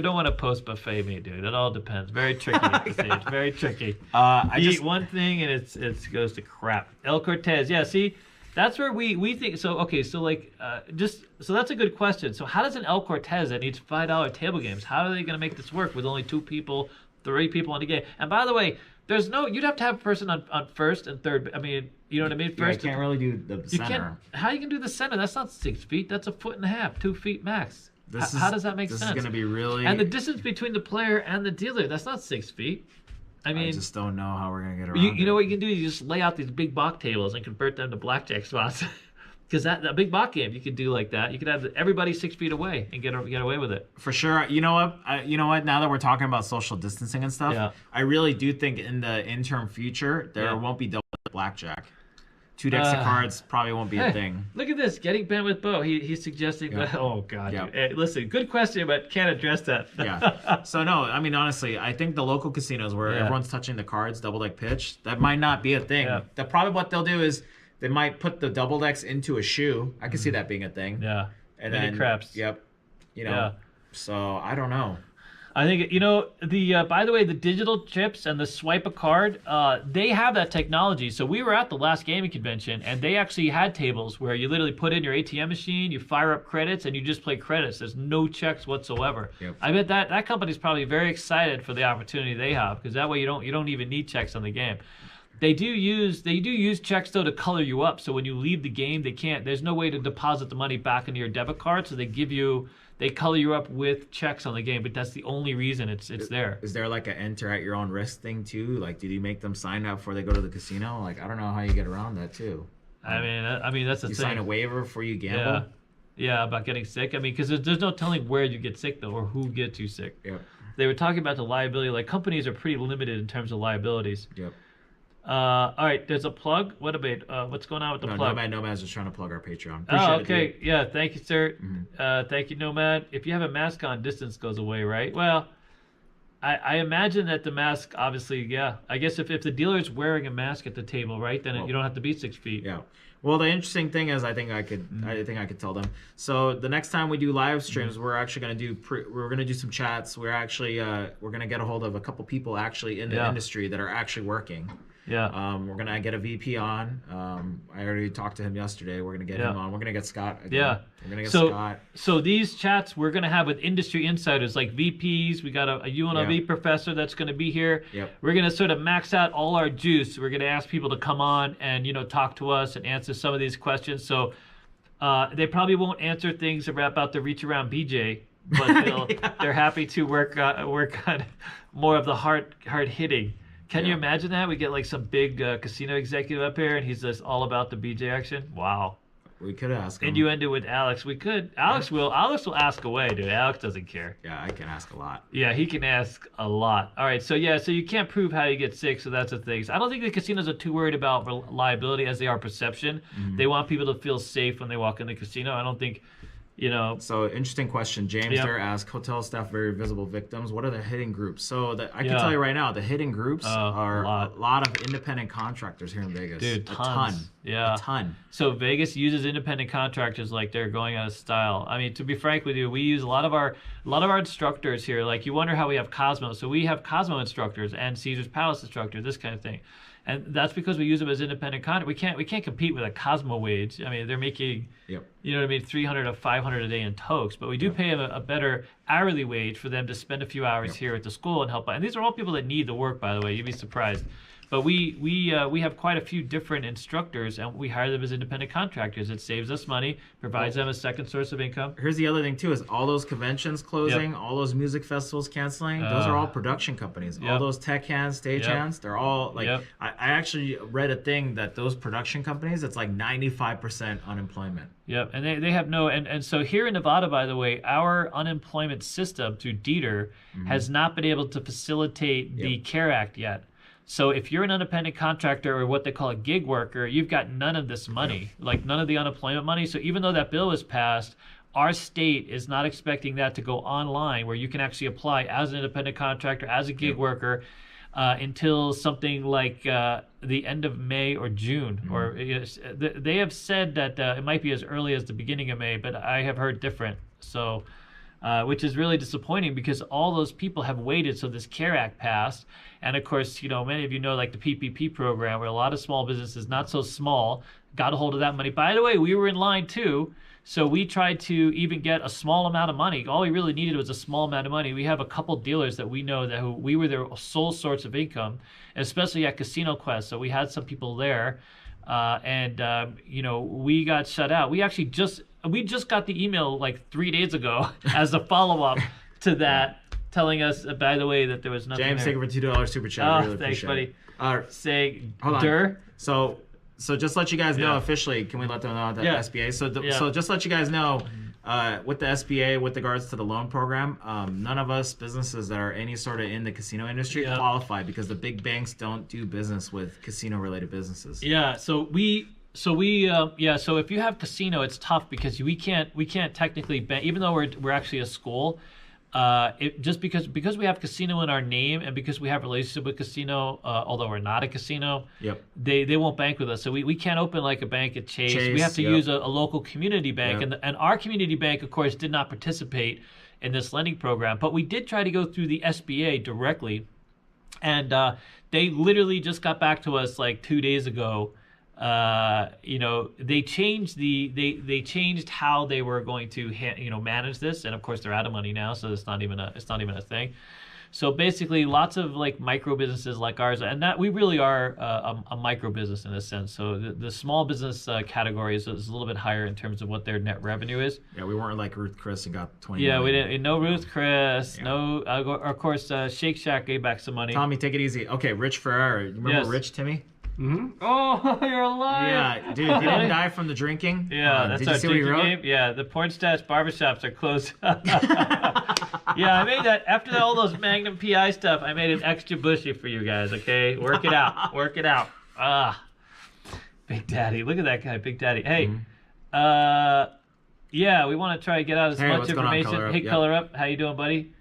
don't want to post-buffet me, dude. It all depends. Very tricky at this age. Very tricky. You eat one thing and it goes to crap. El Cortez. Yeah. See. That's where we think. So okay, so so that's a good question. So how does an El Cortez that needs $5 table games? How are they going to make this work with only 2 people, 3 people on the game? And by the way, you'd have to have a person on first and third. I mean, you know what I mean? First, you can't really do the center. How you can do the center? That's not 6 feet. That's 1.5 feet, 2 feet max. How does that make sense? This is going to be really. And the distance between the player and the dealer, that's not 6 feet. I mean, I just don't know how we're gonna get around. You know what you can do? You just lay out these big Bach tables and convert them to blackjack spots. Because that big Bach game, you could do like that. You could have everybody 6 feet away and get away with it. For sure. You know what? Now that we're talking about social distancing and stuff, I really do think in the interim future there won't be double blackjack. 2 decks of cards probably won't be a thing. Look at this, getting bent with Bo. He's suggesting that. Oh God. Yeah. Hey, listen, good question, but can't address that. Yeah. So no, I mean honestly, I think the local casinos where everyone's touching the cards, double deck pitch, that might not be a thing. Yeah. That probably what they'll do is they might put the double decks into a shoe. I can see that being a thing. Yeah. And mini then craps. Yep. So I don't know. I think the by the way, the digital chips and the swipe a card, they have that technology. So we were at the last gaming convention, and they actually had tables where you literally put in your ATM machine, you fire up credits, and you just play credits. There's no checks whatsoever. Yep. I bet that company's probably very excited for the opportunity they have, because that way you don't even need checks on the game. They do use checks though to color you up. So when you leave the game, there's no way to deposit the money back into your debit card. So they color you up with checks on the game, but that's the only reason it's there. Is there like an enter at your own risk thing too? Like, did you make them sign up before they go to the casino? Like, I don't know how you get around that too. I mean that's the thing. You sign a waiver before you gamble? Yeah, about getting sick. I mean, because there's no telling where you get sick though, or who gets you sick. Yep. They were talking about the liability. Like, companies are pretty limited in terms of liabilities. Yep. All right, there's a plug. What about what's going on with the plug? Nomad's just trying to plug our Patreon. Okay. It, yeah, thank you, sir. Mm-hmm. Thank you, Nomad. If you have a mask on, distance goes away, right? Well, I imagine that the mask, obviously, yeah. I guess if the dealer's wearing a mask at the table, right, then you don't have to be 6 feet. Yeah. Well, the interesting thing is, I think I could tell them. So the next time we do live streams, we're actually going to do some chats. We're actually we're going to get a hold of a couple people actually in the industry that are actually working. Yeah. We're gonna get a VP on. I already talked to him yesterday. We're gonna get him on. We're gonna get Scott again. Yeah. We're gonna get Scott. So these chats we're gonna have with industry insiders like VPs. We got a UNLV professor that's gonna be here. Yep. We're gonna sort of max out all our juice. We're gonna ask people to come on and talk to us and answer some of these questions. So they probably won't answer things about the reach around BJ, but they're happy to work on more of the hard hitting. Can you imagine that? We get like some big casino executive up here, and he's just all about the BJ action. Wow. We could ask him. And you end it with Alex. We could. Alex will ask away, dude. Alex doesn't care. Yeah, I can ask a lot. Yeah, he can ask a lot. All right, so you can't prove how you get sick, so that's the thing. So I don't think the casinos are too worried about liability as they are perception. Mm-hmm. They want people to feel safe when they walk in the casino. I don't think, So interesting question. James there asked, hotel staff very visible victims. What are the hidden groups? So I can tell you right now, the hidden groups are a lot of independent contractors here in Vegas. Dude, tons. A ton. Yeah. A ton. So Vegas uses independent contractors like they're going out of style. I mean, to be frank with you, we use a lot of our instructors here. Like, you wonder how we have Cosmo. So we have Cosmo instructors and Caesar's Palace instructors, this kind of thing. And that's because we use them as independent contract. We can't compete with a Cosmo wage. I mean, they're making, you know what I mean, $300 to $500 a day in tokes. But we do pay them a better hourly wage for them to spend a few hours here at the school and help out. And these are all people that need the work, by the way. You'd be surprised. But we have quite a few different instructors, and we hire them as independent contractors. It saves us money, provides them a second source of income. Here's the other thing, too, is all those conventions closing, all those music festivals canceling, those are all production companies. All those tech hands, stage hands, they're all, like, I actually read a thing that those production companies, it's like 95% unemployment. Yep, and they have no, and so here in Nevada, by the way, our unemployment system through Dieter has not been able to facilitate the CARE Act yet. So if you're an independent contractor or what they call a gig worker, you've got none of this money, like none of the unemployment money. So even though that bill was passed, our state is not expecting that to go online where you can actually apply as an independent contractor, as a gig worker, until something like the end of May or June. Or they have said that it might be as early as the beginning of May, but I have heard different. So, which is really disappointing because all those people have waited so this CARE Act passed. And of course, many of you know, like the PPP program, where a lot of small businesses, not so small, got a hold of that money. By the way, we were in line too. So we tried to even get a small amount of money. All we really needed was a small amount of money. We have a couple dealers that we know that we were their sole source of income, especially at Casino Quest. So we had some people there, we got shut out. We just got the email like 3 days ago as a follow-up to that, telling us, by the way, that there was nothing. James, there. thank you for $2 super chat. Oh, really thanks, buddy. Saying, hold on. So just let you guys know officially, can we let them know the SBA? So just let you guys know, with the SBA, with regards to the loan program, none of us businesses that are any sort of in the casino industry qualify because the big banks don't do business with casino-related businesses. Yeah. So if you have casino, it's tough because we can't technically bank, even though we're actually a school. Just because we have casino in our name and because we have a relationship with casino, although we're not a casino, they won't bank with us. So we can't open like a bank at Chase. We have to use a local community bank, and our community bank, of course, did not participate in this lending program. But we did try to go through the SBA directly, and they literally just got back to us like 2 days ago. They changed they changed how they were going to manage this, and of course they're out of money now, so it's not even a thing. So basically, lots of like micro businesses like ours, and that we really are a micro business in a sense. So the small business category is a little bit higher in terms of what their net revenue is. Yeah, we weren't like Ruth Chris and got 20. Yeah, million. we didn't. No Ruth Chris. Yeah. No. Of course, Shake Shack gave back some money. Tommy, take it easy. Okay, Rich Ferrara. Remember Rich, Timmy? Mm-hmm. Oh, you're alive. Yeah, dude, he didn't die from the drinking. Yeah, that's our drinking game. Yeah, the porn stats barbershops are closed. Yeah, I made that after all those Magnum PI stuff. I made it extra bushy for you guys. Okay, work it out. Work it out. Big Daddy. Look at that guy, Big Daddy. Hey, we want to try to get out as much information. Hey, Color Up. How you doing, buddy?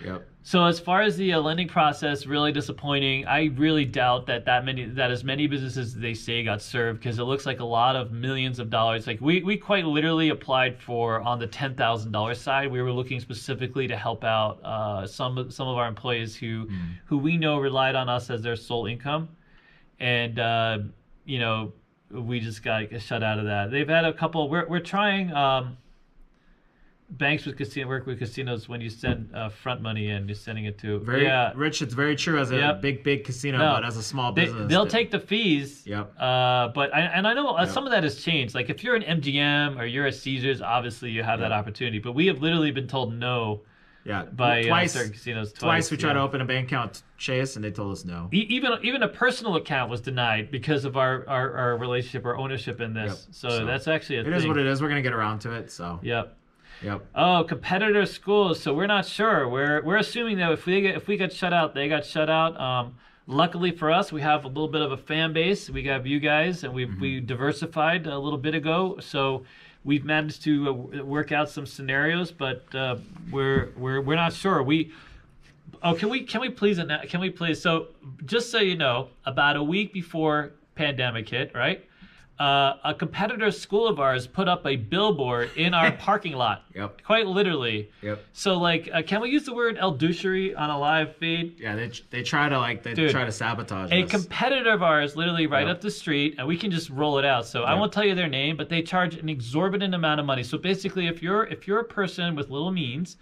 Yep. So as far as the lending process, really disappointing. I really doubt that as many businesses as they say got served, because it looks like a lot of millions of dollars. Like we quite literally applied for on the $10,000 side. We were looking specifically to help out some of our employees who we know relied on us as their sole income, and we just got shut out of that. They've had a couple. We're trying. Banks with work with casinos when you send front money in, you're sending it to Rich. It's very true as a big casino, but as a small business, they'll take the fees. Yep. But I know some of that has changed. Like if you're an MGM or you're a Caesars, obviously you have that opportunity. But we have literally been told no Yeah, by twice. certain casinos. Twice we tried to open a bank account, Chase, and they told us no. Even a personal account was denied because of our relationship, our ownership in this. Yep. So that's actually a thing. It is what it is. We're gonna get around to it. So. Yep. Yep. Oh, competitor schools. So we're not sure. We're assuming that if we got shut out, they got shut out. Luckily for us, we have a little bit of a fan base. We have you guys, and we diversified a little bit ago. So we've managed to work out some scenarios, but we're not sure. Can we please? So just so you know, about a week before pandemic hit, right? A competitor school of ours put up a billboard in our parking lot. Yep. Quite literally. Yep. So can we use the word El douchery on a live feed? Yeah, they try to sabotage a us. Competitor of ours, literally right up the street, and we can just roll it out. So I won't tell you their name, but they charge an exorbitant amount of money. So basically, if you're a person with little means,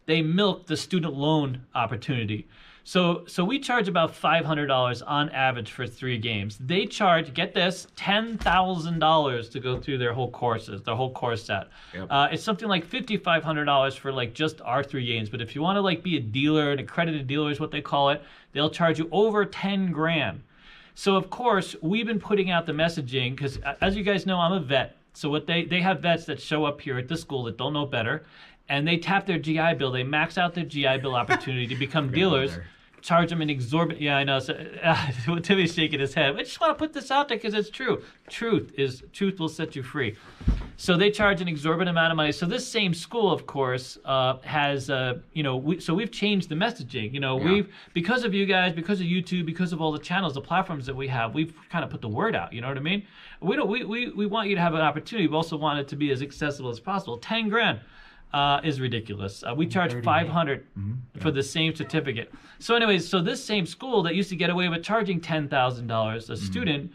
they milk the student loan opportunity. So we charge about $500 on average for 3 games. They charge, get this, $10,000 to go through their whole course set. Yep. It's something like $5,500 for just our 3 games. But if you want to be a dealer, an accredited dealer is what they call it, they'll charge you over 10 grand. So of course we've been putting out the messaging because, as you guys know, I'm a vet. So what they have vets that show up here at the school that don't know better, and they tap their GI Bill. They max out their GI Bill opportunity to become dealers. Charge them an exorbitant. Yeah, I know. So, Timmy's shaking his head. I just want to put this out there because it's true. Truth will set you free. So they charge an exorbitant amount of money. So this same school, of course, has so we've changed the messaging. We've, because of you guys, because of YouTube, because of all the channels, the platforms that we have, we've kind of put the word out. You know what I mean? We want you to have an opportunity. We also want it to be as accessible as possible. 10 grand. Is ridiculous. We charge $500 for the same certificate. So anyways, this same school that used to get away with charging $10,000 a student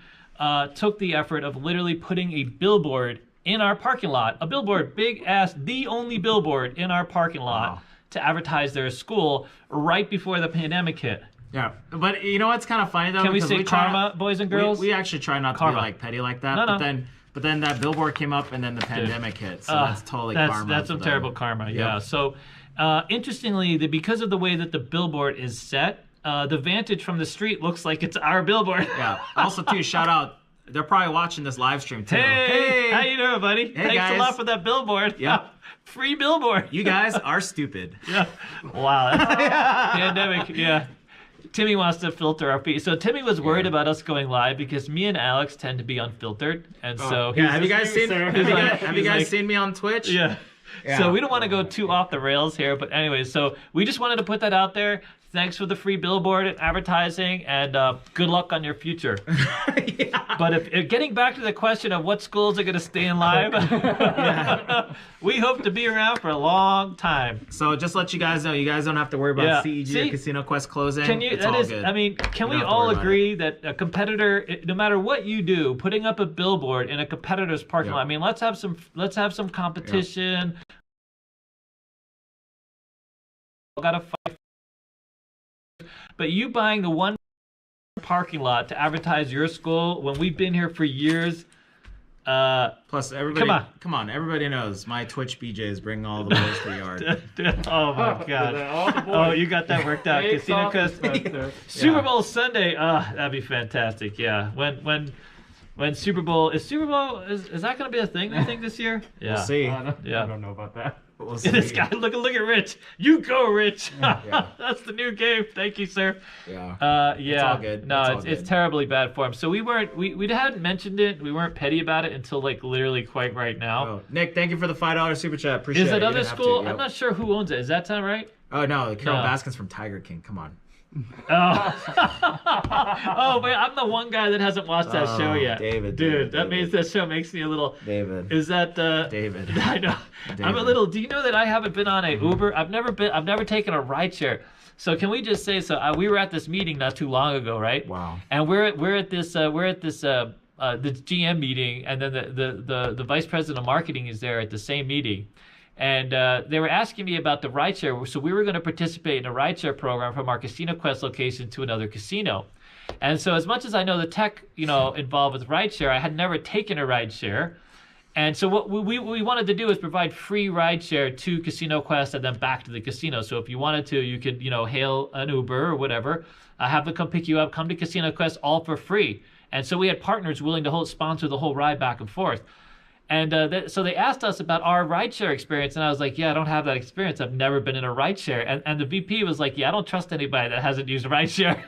took the effort of literally putting a billboard in our parking lot, a billboard, big ass, the only billboard in our parking lot to advertise their school right before the pandemic hit. Yeah, but you know what's kind of funny though? Can we say karma, boys and girls? We actually try not to be petty like that, But then that billboard came up, and then the pandemic hit. So that's totally karma. That's some terrible karma. Yep. Yeah. So, interestingly, because of the way that the billboard is set, the vantage from the street looks like it's our billboard. Yeah. Also, too, shout out. They're probably watching this live stream too. Hey, how you doing, buddy? Hey, Thanks guys. a lot for that billboard. Yeah. Free billboard. You guys are stupid. Yeah. Wow. Pandemic. Yeah. Timmy wants to filter our feed. So Timmy was worried about us going live because me and Alex tend to be unfiltered, and so have you guys seen me on Twitch? Yeah. So we don't want to go too off the rails here, but anyway, so we just wanted to put that out there. Thanks for the free billboard and advertising, and good luck on your future. But if getting back to the question of what schools are going to stay in live, we hope to be around for a long time. So just let you guys know, you guys don't have to worry about CEG or Casino Quest closing. It's all good. I mean, can we all agree that a competitor, no matter what you do, putting up a billboard in a competitor's parking lot? I mean, let's have some competition. Got to fight. But you buying the one parking lot to advertise your school when we've been here for years. Plus, everybody, come on, everybody knows my Twitch BJs bring all the boys to the yard. Oh my God! Oh, you got that worked out, Casino Quest. Super Bowl Sunday. That'd be fantastic. Yeah, when Super Bowl is that going to be a thing? I think this year. Yeah. We'll see. I don't know about that. We'll see. This guy, look at Rich. You go, Rich. That's the new game. Thank you, sir. Yeah. It's all good. No, it's terribly bad for him. So we hadn't mentioned it. We weren't petty about it until literally quite right now. Oh, Nick, thank you for the $5 super chat. Appreciate it. Is that other school? I'm not sure who owns it. Is that sound right? Oh no, Carol Baskin's from Tiger King. Come on. Oh, but I'm the one guy that hasn't watched that show yet. David, that means that show makes me a little. David. Is that David? I know. David. I'm a little. Do you know that I haven't been on a Uber? I've never taken a rideshare. So can we just say we were at this meeting not too long ago, right? Wow. And we're at this the GM meeting, and then the vice president of marketing is there at the same meeting. And they were asking me about the rideshare. So we were going to participate in a rideshare program from our Casino Quest location to another casino. And so as much as I know the tech, involved with rideshare, I had never taken a rideshare. And so what we wanted to do is provide free rideshare to Casino Quest and then back to the casino. So if you wanted to, you could, hail an Uber or whatever, have them come pick you up, come to Casino Quest, all for free. And so we had partners willing to sponsor the whole ride back and forth. And so they asked us about our rideshare experience, and I was like, yeah, I don't have that experience. I've never been in a rideshare. And the VP was like, yeah, I don't trust anybody that hasn't used a rideshare.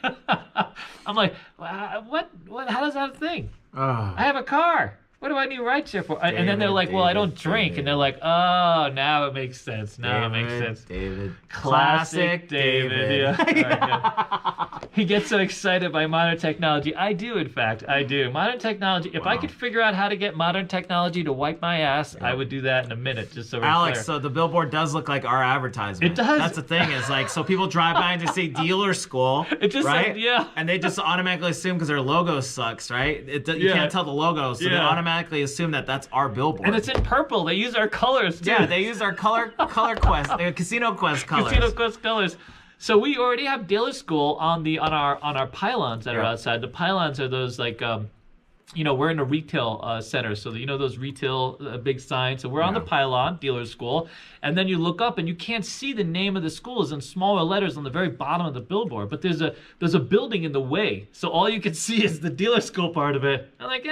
I'm like, what? How does that thing? I have a car. What do I need rideshare for? And then they're like, well, I don't drink. And they're like, oh, now it makes sense. Now it makes sense. David. Classic David. Yeah. He gets so excited by modern technology. I do, in fact. I do. Modern technology. If I could figure out how to get modern technology to wipe my ass, I would do that in a minute, just so we're Alex, clear. so the billboard does look like our advertisement. It does. That's the thing. Is like, so people drive by and just say dealer school, it just right? said, yeah. And they just automatically assume because their logo sucks, right? You can't tell the logo, so they automatically assume that that's our billboard. And it's in purple. They use our colors, too. Yeah, they use our color quest, Casino Quest colors. Casino Quest colors. So we already have dealer school on our pylons that are outside. The pylons are those like we're in a retail center, so those retail big signs. So we're on the pylon, dealer school, and then you look up and you can't see the name of the school is in smaller letters on the very bottom of the billboard. But there's a building in the way, so all you can see is the dealer school part of it. I'm like,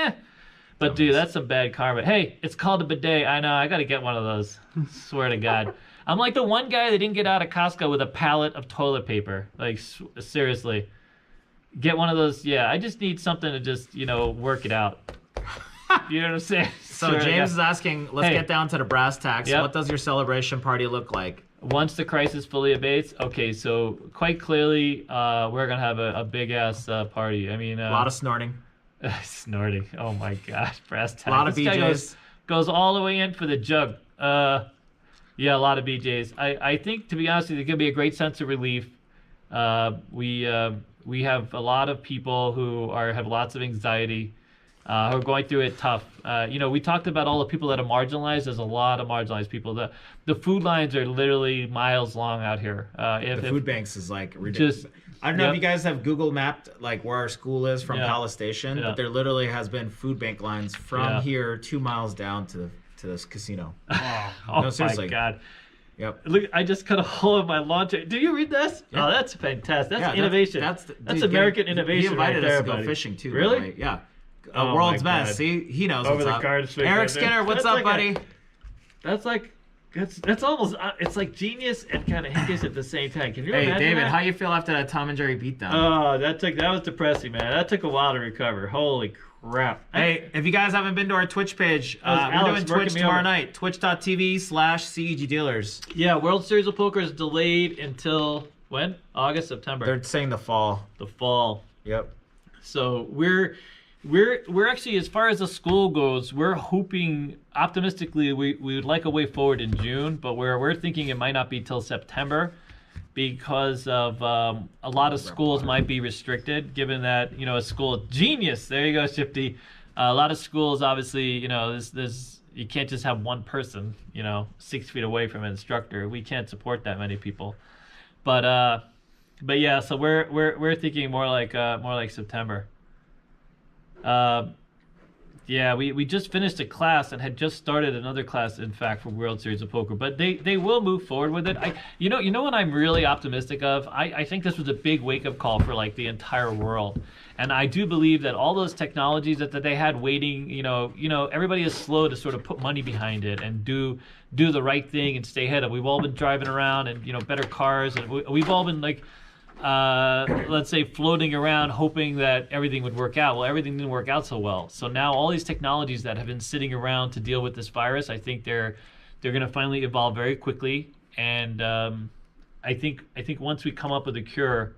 But dude, that's some bad karma. Hey, it's called a bidet. I know. I got to get one of those. Swear to God. I'm like the one guy that didn't get out of Costco with a pallet of toilet paper. Like, seriously. Get one of those. Yeah, I just need something to just, work it out. You know what I'm saying? So James is asking, let's get down to the brass tacks. What does your celebration party look like? Once the crisis fully abates? Okay, so quite clearly, we're going to have a big-ass party. I mean... a lot of snorting. Snorting. Oh, my gosh. Brass tacks. A lot of BJs. Goes all the way in for the jug. Yeah, a lot of BJs. I think, to be honest with you, there's going to be a great sense of relief. We have a lot of people who have lots of anxiety, who are going through it tough. We talked about all the people that are marginalized. There's a lot of marginalized people. The food lines are literally miles long out here. The food banks is like ridiculous. I don't know if you guys have Google mapped like where our school is from Palace Station, but there literally has been food bank lines from here 2 miles down to this casino. Oh my God. Yep. Look, I just cut a hole in my lawn chair. Do you read this? Yeah. Oh, that's fantastic. That's innovation. That's American innovation. He invited right there, us to buddy. go fishing too. Really? Right? Yeah. Oh World's best. See, he knows over what's the up. Cards Eric Skinner, what's up, buddy? That's almost it's like genius and kind of hideous at the same time. Can you imagine David, that? how you feel after that Tom and Jerry beatdown? Oh, that was depressing, man. That took a while to recover. Holy crap. Hey, if you guys haven't been to our Twitch page, we're doing Twitch tomorrow night. Twitch.tv/CEG Dealers. Yeah, World Series of Poker is delayed until when? August, September. They're saying the fall. The fall. Yep. So we're actually, as far as the school goes, we're hoping optimistically we would like a way forward in June, but we're thinking it might not be till September because of a lot of schools might be restricted, given that a school genius. There you go, Shifty. A lot of schools, obviously, there's you can't just have one person 6 feet away from an instructor. We can't support that many people, but yeah. So we're thinking more like September. Yeah, we just finished a class and had just started another class, in fact, for World Series of Poker. But they will move forward with it. You know what I'm really optimistic of? I think this was a big wake-up call for like the entire world. And I do believe that all those technologies that they had waiting, everybody is slow to sort of put money behind it and do the right thing and stay ahead of. We've all been driving around and better cars, and we've all been like let's say floating around hoping that everything would work out. Well, everything didn't work out so well. So now all these technologies that have been sitting around to deal with this virus, I think they're going to finally evolve very quickly. And I think once we come up with a cure,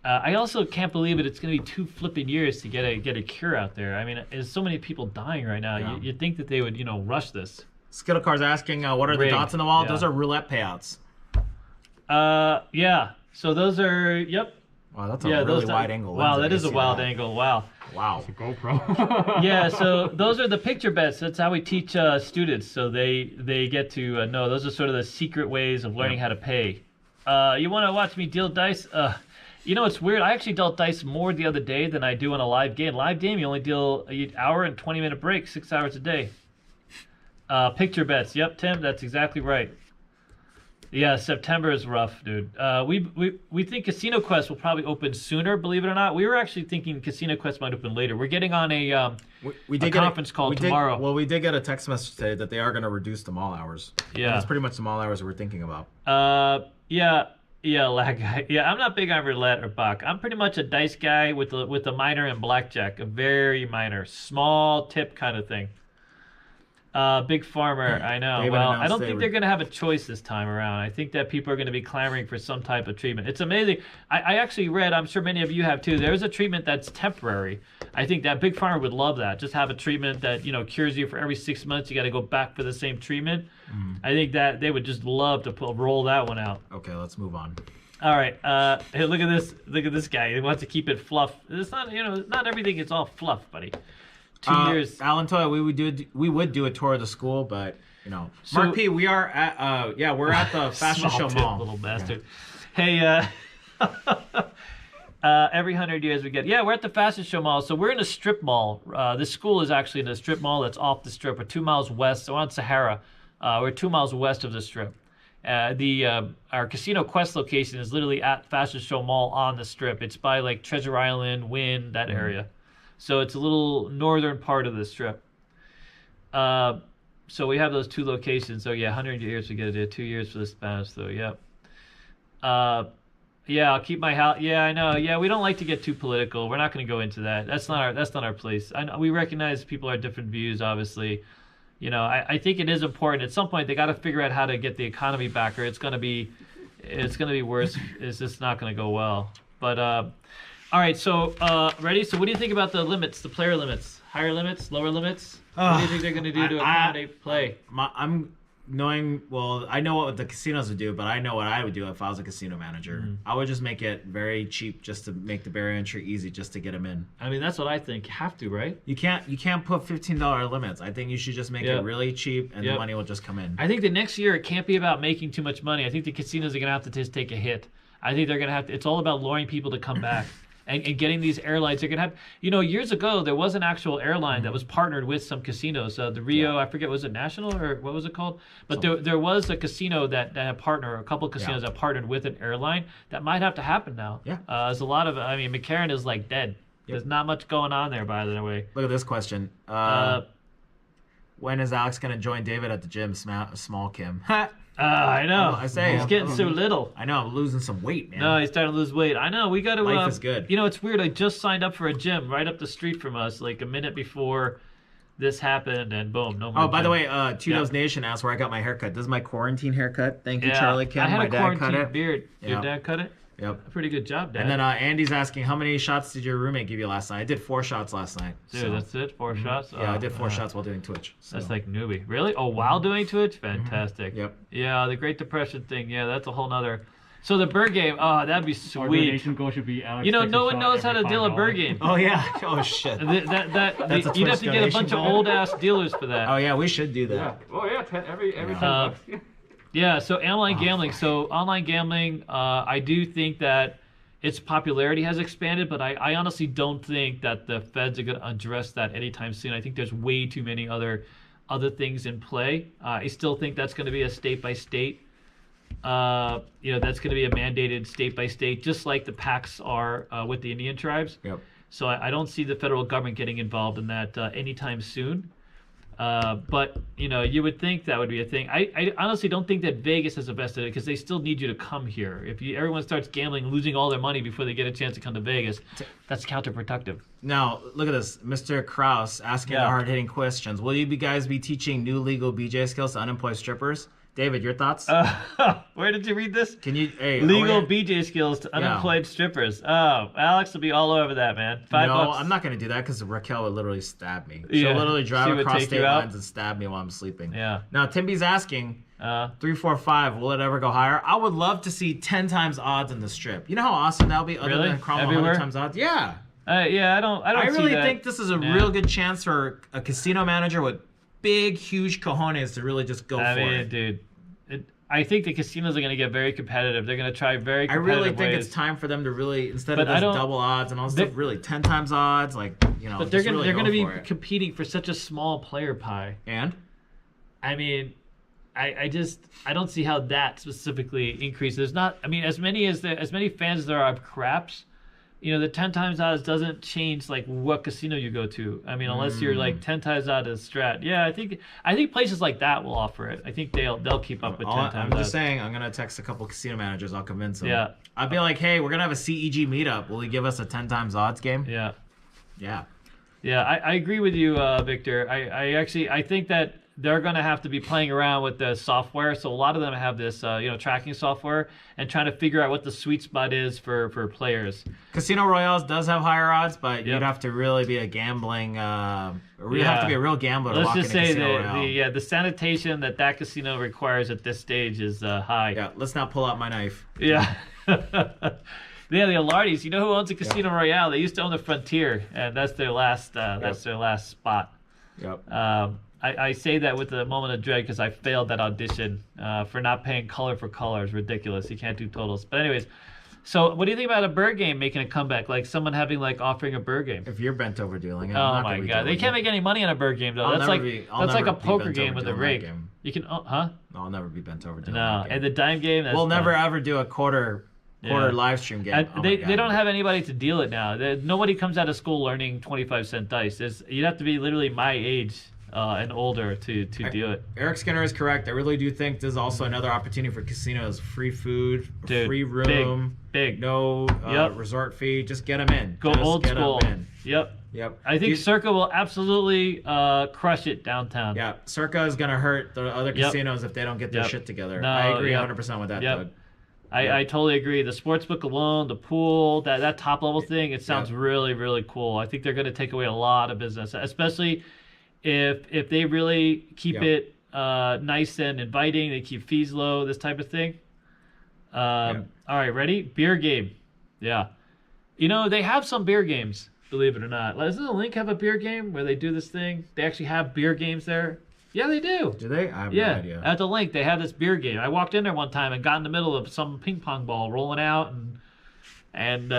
I also can't believe it. It's going to be 2 flipping years to get a cure out there. I mean, there's so many people dying right now. Yeah. You'd think that they would rush this. Skittle Car's asking, what are the dots on the wall? Yeah. Those are roulette payouts. Yeah. So those are, yep. Wow, that's a really wide angle. Wow, that is a wild angle. Wow. Wow. It's a GoPro. Yeah, so those are the picture bets. That's how we teach students. So they get to know. Those are sort of the secret ways of learning how to pay. You want to watch me deal dice? It's weird. I actually dealt dice more the other day than I do in a live game. Live game, you only deal an hour and 20-minute break, 6 hours a day. Picture bets. Yep, Tim, that's exactly right. Yeah, September is rough, dude. We think Casino Quest will probably open sooner, believe it or not. We were actually thinking Casino Quest might open later. We're getting on a conference call tomorrow. Well, we did get a text message today that they are going to reduce the mall hours. Yeah. That's pretty much the mall hours we're thinking about. Yeah, lag guy. Yeah, I'm not big on roulette or buck. I'm pretty much a dice guy with the minor and blackjack, a very minor, small tip kind of thing. Big farmer, I know. David Well, I don't think they're going to have a choice this time around. I think that people are going to be clamoring for some type of treatment. It's amazing. I actually read, I'm sure many of you have too, there's a treatment that's temporary. I think that big farmer would love that. Just have a treatment that, cures you for every 6 months. You got to go back for the same treatment. I think that they would just love to roll that one out. Okay, let's move on. All right. Hey, look at this. Look at this guy. He wants to keep it fluff. It's not, not everything is all fluff, buddy. 2 years. Alan Toya, we would do a tour of the school, but So- Mark P, we are at we're at the Fashion Show Mall. Little bastard. Hey, every 100 years we get. Yeah, we're at the Fashion Show Mall. So we're in a strip mall. This school is actually in a strip mall that's off the strip. We're 2 miles west. So we're on Sahara. We're 2 miles west of the strip. Our Casino Quest location is literally at Fashion Show Mall on the strip. It's by like Treasure Island, Wynn, that area. So it's a little northern part of the strip. So we have those 2 locations. So yeah, 100 years we get to do 2 years for the Spanish. So yeah. Yeah, I'll keep my house. Yeah, I know. Yeah, we don't like to get too political. We're not going to go into that. That's not our place. I know, we recognize people have different views, obviously. I think it is important. At some point, they got to figure out how to get the economy back, or it's going to be worse. It's just not going to go well. But all right. So ready? So what do you think about the limits, the player limits, higher limits, lower limits? What do you think they're going to do to accommodate play? I know what the casinos would do, but I know what I would do if I was a casino manager. I would just make it very cheap, just to make the barrier entry easy, just to get them in. I mean, that's what I think. You have to, right? You can't put $15 limits. I think you should just make it really cheap, and the money will just come in. I think the next year it can't be about making too much money. I think the casinos are going to have to just take a hit. I think they're going to have to. It's all about luring people to come back. And getting these airlines, they're going to have, years ago, there was an actual airline that was partnered with some casinos. The Rio, I forget, was it National or what was it called? But there was a casino that had partnered, a couple of casinos that partnered with an airline. That might have to happen now. Yeah. There's a lot of, McCarran is like dead. There's not much going on there, by the way. Look at this question. When is Alex going to join David at the gym, small Kim? I know. I say he's getting so little. I know. I'm losing some weight, man. No, he's starting to lose weight. I know. We got to. Life is good. It's weird. I just signed up for a gym right up the street from us, like a minute before this happened, and boom, no more. Oh, by the way, Tito's Nation asked where I got my haircut. This is my quarantine haircut. Thank you, Charlie Kim. I had my a dad quarantine cut it. beard. Your dad cut it? Yep. A pretty good job, Dad. And then Andy's asking, how many shots did your roommate give you last night? I did 4 shots last night. Dude, that's it? 4 shots? Yeah, I did 4 shots while doing Twitch. So. That's like newbie. Really? Oh, while doing Twitch? Fantastic. Yep. Yeah, the Great Depression thing. Yeah, that's a whole nother. So the bird game, that'd be sweet. Our donation goal should be Alex. No one knows how to deal a bird game. Oh, yeah. Oh, shit. You'd have to get a bunch of old-ass dealers for that. Oh, yeah, we should do that. Yeah. Oh, yeah, every $10. Yeah, so online gambling. So online gambling, I do think that its popularity has expanded, but I honestly don't think that the feds are going to address that anytime soon. I think there's way too many other things in play. I still think that's going to be a state-by-state. That's going to be a mandated state-by-state, just like the PACs are with the Indian tribes. Yep. So I don't see the federal government getting involved in that anytime soon. But you would think that would be a thing. I honestly don't think that Vegas has invested it because they still need you to come here. If everyone starts gambling, losing all their money before they get a chance to come to Vegas, that's counterproductive. Now, look at this. Mr. Krause asking the hard-hitting questions. Will you guys be teaching new legal BJ skills to unemployed strippers? David, your thoughts? Where did you read this? Can you legal BJ skills to unemployed strippers? Oh, Alex will be all over that, man. $5. I'm not going to do that because Raquel would literally stab me. She'll literally drive across state lines and stab me while I'm sleeping. Yeah. Now, Timby's asking, 3, 4, 5, will it ever go higher? I would love to see 10 times odds in the strip. You know how awesome that would be other than Cromwell 100 times odds? Yeah. I don't I really think this is a real good chance for a casino manager with big, huge cojones to really just go for it. Dude, I think the casinos are going to get very competitive. They're going to try very competitive I really think ways. it's time for them to really, instead of this double odds and all stuff, really 10 times odds, But they're going to be competing for such a small player pie. And? I mean, I don't see how that specifically increases. There's not. I mean, as many fans as there are of craps. The 10 times odds doesn't change like what casino you go to. I mean, unless you're like 10 times out of Strat. Yeah, I think places like that will offer it. I think they'll keep up with 10 times odds. I'm just saying, I'm gonna text a couple casino managers. I'll convince them. Yeah. I'd be like, hey, we're gonna have a CEG meetup. Will you give us a 10 times odds game? Yeah. Yeah. Yeah, I agree with you, Victor. I think that they're going to have to be playing around with the software. So a lot of them have this, tracking software and trying to figure out what the sweet spot is for players. Casino Royales does have higher odds, but you'd have to really be a gambling. Have to be a real gambler. Let's to walk just into say Casino Royale. the sanitation that casino requires at this stage is high. Yeah, let's not pull out my knife. Yeah. Yeah, the Alardes. You know who owns a Casino Royale? They used to own the Frontier, and that's their last. That's their last spot. Yep. I say that with a moment of dread because I failed that audition for not paying color for color. It's ridiculous. You can't do totals. But anyways, so what do you think about a bird game making a comeback? Like someone offering a bird game. If you're bent over dealing it, oh my god, they can't make any money on a bird game though. That's like a poker game with a rig. You can, No, I'll never be bent over doing that game. And the dime game. We'll never ever do a quarter live stream game. They don't have anybody to deal it now. Nobody comes out of school learning 25-cent dice. You'd have to be literally my age and older to do it. Eric Skinner is correct. I really do think this is also another opportunity for casinos. Free food, free room, big. No resort fee. Just get them in. Go old school. Yep. I think Circa will absolutely crush it downtown. Yeah, Circa is going to hurt the other casinos if they don't get their shit together. I agree 100% with that, Doug. I totally agree. The sportsbook alone, the pool, that top level thing, it sounds really, really cool. I think they're going to take away a lot of business, especially if they really keep it nice and inviting. They keep fees low, this type of thing. All right, ready? Beer game. Yeah. They have some beer games, believe it or not. Doesn't the Link have a beer game where they do this thing? They actually have beer games there. Yeah, they do. Do they? I have no idea. At the Link, they have this beer game. I walked in there one time and got in the middle of some ping pong ball rolling out, and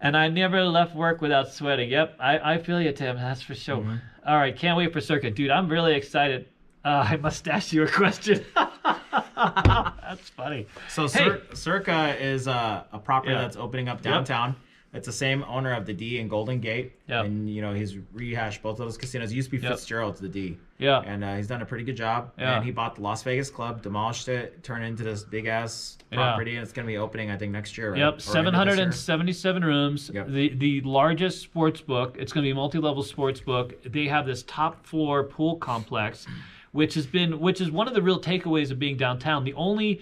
and I never left work without sweating. Yep, I feel you, Tim. That's for sure. Mm-hmm. All right, can't wait for Circa, dude. I'm really excited. I must ask you a question. That's funny. So Circa is a property that's opening up downtown. Yep. It's the same owner of the D and Golden Gate. Yep. And, he's rehashed both of those casinos. It used to be Fitzgerald's, the D. Yeah. And he's done a pretty good job. Yeah. And he bought the Las Vegas club, demolished it, turned it into this big-ass property, and it's going to be opening, I think, next year, right? Yep, 777 rooms. Yep. The largest sports book. It's going to be a multi-level sports book. They have this top-floor pool complex, which is one of the real takeaways of being downtown. The only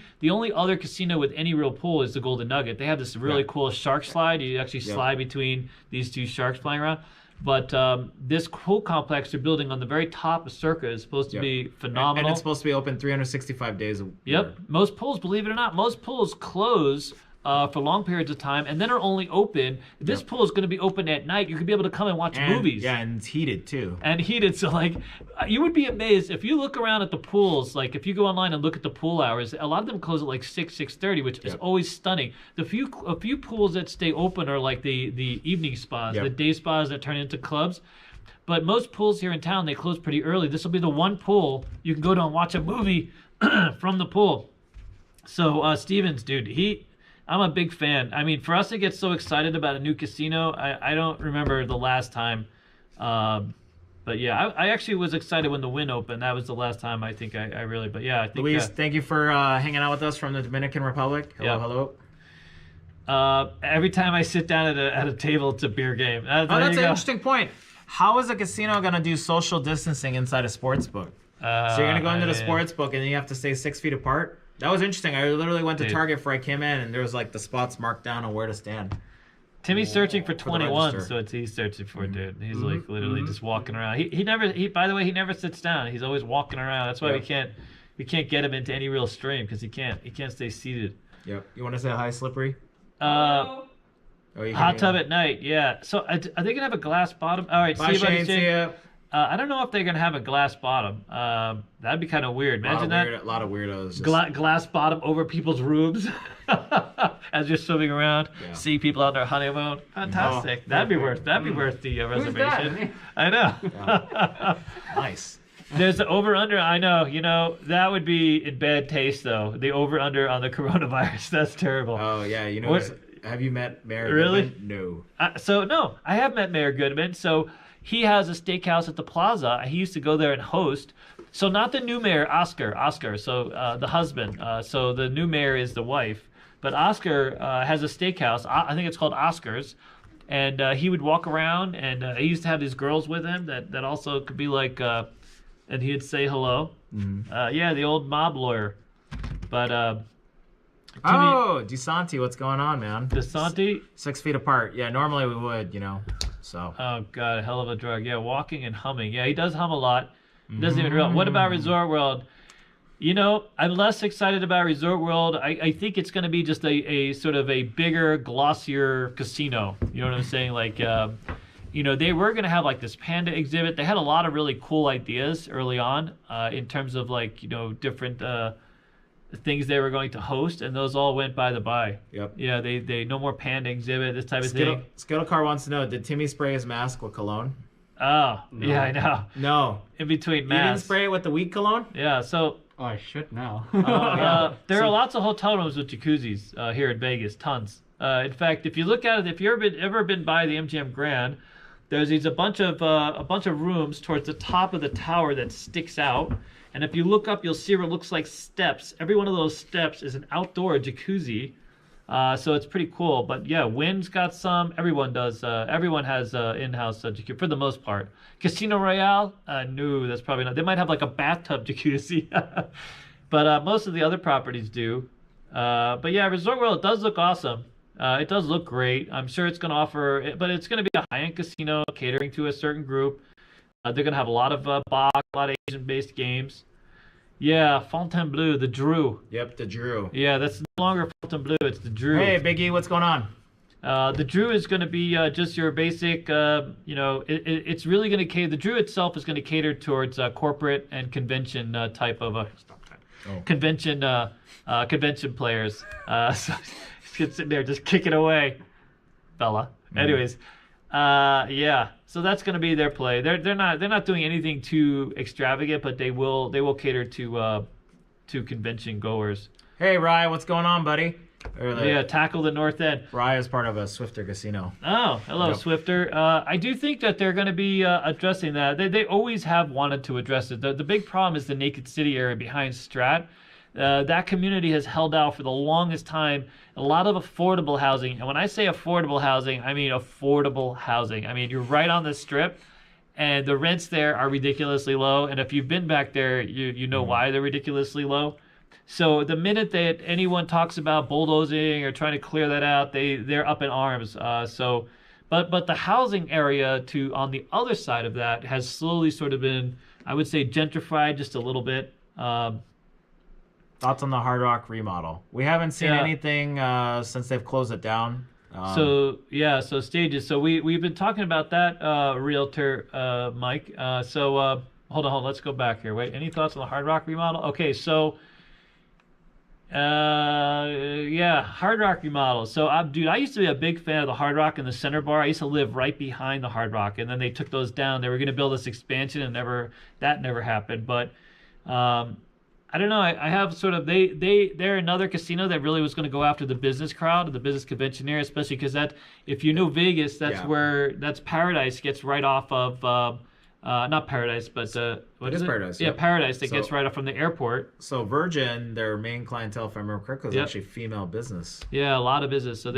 other casino with any real pool is the Golden Nugget. They have this really cool shark slide. You actually slide between these two sharks flying around. But this pool complex they're building on the very top of Circa is supposed to be phenomenal. And it's supposed to be open 365 days a year. Yep. Most pools, believe it or not, close for long periods of time and then are only open. This pool is going to be open at night. You could be able to come and watch movies. Yeah, and it's heated too. So you would be amazed if you look around at the pools. Like if you go online and look at the pool hours, a lot of them close at like 6:30, which is always stunning. A few pools that stay open are like the evening spas, the day spas that turn into clubs. But most pools here in town, they close pretty early. This will be the one pool you can go to and watch a movie from the pool. So Stevens, dude, I'm a big fan. I mean, for us to get so excited about a new casino, I don't remember the last time. But yeah, I actually was excited when the Wynn opened. That was the last time I think I really. But yeah, I think. Luis, thank you for hanging out with us from the Dominican Republic. Hello. Every time I sit down at a table, it's a beer game. That's an interesting point. How is a casino going to do social distancing inside a sports book? So you're going to go into the sports book and you have to stay 6 feet apart? That was interesting. I literally went to Target before I came in, and there was like the spots marked down on where to stand. Timmy's searching for 21, so he's searching for it, dude. He's like literally just walking around. He never sits down. He's always walking around. That's why we can't get him into any real stream because he can't stay seated. Yep. You want to say hi, Slippery? Hot tub at night. Yeah. So are they gonna have a glass bottom? All right. Bye, Shane. See ya. I don't know if they're gonna have a glass bottom. That'd be kind of weird. Imagine that. A lot of weirdos. Glass bottom over people's roofs as you're swimming around, seeing people on their honeymoon. Fantastic. That'd be worth the reservation. Who's that? I know. Nice. There's the over-under. I know. That would be in bad taste, though. The over-under on the coronavirus. That's terrible. Oh, yeah. Have you met Mayor Really? Goodman? No. No, I have met Mayor Goodman. So he has a steakhouse at the Plaza. He used to go there and host. So not the new mayor, Oscar. So the husband. So the new mayor is the wife. But Oscar has a steakhouse. I think it's called Oscar's. And he would walk around, and he used to have these girls with him that also could be like, and he'd say hello. Mm-hmm. Yeah, the old mob lawyer. But DeSanti, what's going on, man? DeSanti? 6 feet apart. Yeah, normally we would, so. Oh, God, a hell of a drug. Yeah, walking and humming. Yeah, he does hum a lot. He doesn't even realize. What about Resort World? I'm less excited about Resort World. I think it's going to be just a sort of a bigger, glossier casino. You know what I'm saying? Like, they were going to have like this panda exhibit. They had a lot of really cool ideas early on in terms of like, different things they were going to host, and those all went by the by. Yep. Yeah, they no more panda exhibit, this type of thing. Skittlecar wants to know, did Timmy spray his mask with cologne? Oh, no. Yeah, I know. No. In between masks. You didn't spray it with the weed cologne? Yeah, so... Oh, I should now. There are lots of hotel rooms with jacuzzis here in Vegas, tons. In fact, if you look at it, if you've ever been by the MGM Grand, there's a bunch of rooms towards the top of the tower that sticks out, and if you look up, you'll see what looks like steps. Every one of those steps is an outdoor jacuzzi, so it's pretty cool. But yeah, Wynn's got some. Everyone does. Everyone has in-house jacuzzi for the most part. Casino Royale, no, that's probably not. They might have like a bathtub jacuzzi, but most of the other properties do. But yeah, Resort World, it does look awesome. It does look great. I'm sure it's going to offer, but it's going to be a high-end casino catering to a certain group. They're going to have a lot of box, a lot of Asian-based games. Yeah, Fontainebleau, the Drew. Yep, the Drew. Yeah, that's no longer Fontainebleau, it's the Drew. Hey, Biggie, what's going on? The Drew is going to be just your basic, it's really going to cater, the Drew itself is going to cater towards corporate and convention type of convention players. So he's sitting there just kicking away, fella. Anyways, yeah. So that's going to be their play. They're not doing anything too extravagant, but they will cater to convention goers. Hey, Rye, what's going on, buddy? Yeah, tackle the North End. Rye is part of a Swifter casino. Oh, hello, yep. Swifter. I do think that they're going to be addressing that. They always have wanted to address it. The big problem is the Naked City area behind Strat. That community has held out for the longest time. A lot of affordable housing. And when I say affordable housing, I mean affordable housing. I mean, you're right on the strip, and the rents there are ridiculously low. And if you've been back there, you know why they're ridiculously low. So the minute that anyone talks about bulldozing or trying to clear that out, they're up in arms. But the housing area on the other side of that has slowly sort of been, I would say, gentrified just a little bit. Thoughts on the Hard Rock remodel? We haven't seen anything since they've closed it down. So stages. So we've been talking about that, realtor Mike. Hold on, let's go back here. Wait, any thoughts on the Hard Rock remodel? Okay, so Hard Rock remodel. So dude, I used to be a big fan of the Hard Rock and the Center Bar. I used to live right behind the Hard Rock, and then they took those down. They were going to build this expansion, and that never happened. But I don't know. I have sort of they're another casino that really was going to go after the business crowd, the business convention area, especially because if you know Vegas, that's Paradise gets right off of not Paradise, but what is it? Paradise. Yeah, Paradise that gets right off from the airport. So Virgin, their main clientele, if I remember correctly, was actually female business. Yeah, a lot of business. So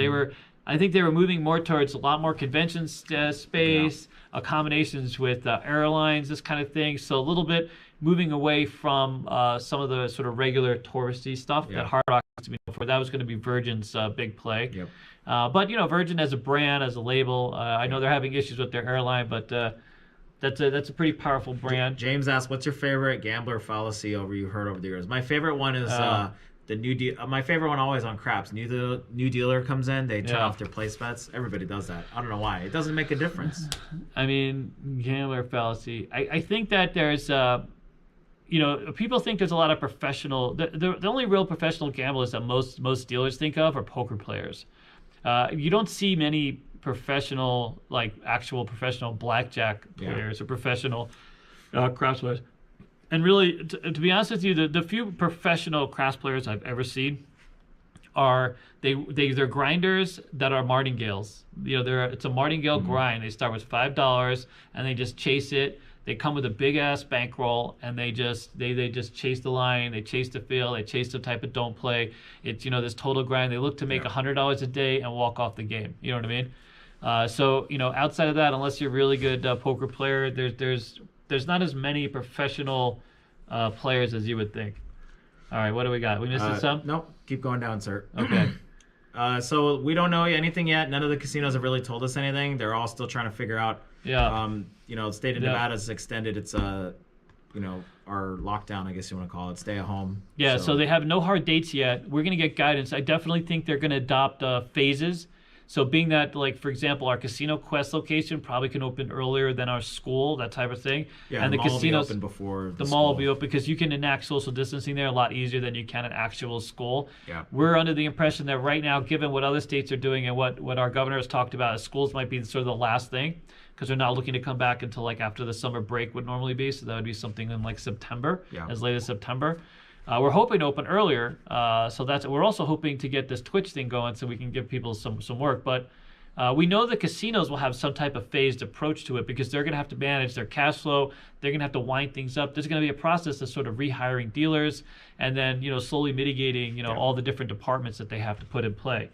I think they were moving more towards a lot more convention space, accommodations with airlines, this kind of thing. So a little bit moving away from some of the sort of regular touristy stuff that Hard Rock used to be known for. That was going to be Virgin's big play. Yep. But Virgin as a brand, as a label, I know they're having issues with their airline, but that's a pretty powerful brand. James asked, "What's your favorite gambler fallacy you heard over the years?" My favorite one is the new deal. My favorite one always on craps. New dealer comes in, they turn off their place bets. Everybody does that. I don't know why. It doesn't make a difference. I mean, gambler fallacy. I think that there's people think there's a lot of professional. The only real professional gamblers that most dealers think of are poker players. You don't see many actual professional blackjack players or professional craps players. And really, to be honest with you, the few professional craps players I've ever seen are they're grinders that are martingales. It's a martingale grind. They start with $5 and they just chase it. They come with a big ass bankroll and they just chase the line, they chase the field, they chase the type of don't play. It's this total grind. They look to make $100 a day and walk off the game. You know what I mean? So outside of that, unless you're a really good poker player, there's not as many professional players as you would think. All right, what do we got? We missing some? Nope. Keep going down, sir. Okay. So we don't know anything yet. None of the casinos have really told us anything. They're all still trying to figure out. Yeah. The state of Nevada has extended its our lockdown, I guess you want to call it, stay at home. Yeah. So they have no hard dates yet. We're gonna get guidance. I definitely think they're gonna adopt phases. So being that, like, for example, our Casino Quest location probably can open earlier than our school, that type of thing. Yeah, and the the mall casinos will be open before the mall will be open because you can enact social distancing there a lot easier than you can at actual school. Yeah. We're under the impression that right now, given what other states are doing and what our governor has talked about, schools might be sort of the last thing because they're not looking to come back until like after the summer break would normally be. So that would be something in like September, as late as September. We're hoping to open earlier, so we're also hoping to get this Twitch thing going so we can give people some work, but. We know the casinos will have some type of phased approach to it because they're going to have to manage their cash flow. They're going to have to wind things up. There's going to be a process of sort of rehiring dealers and then, slowly mitigating, all the different departments that they have to put in play.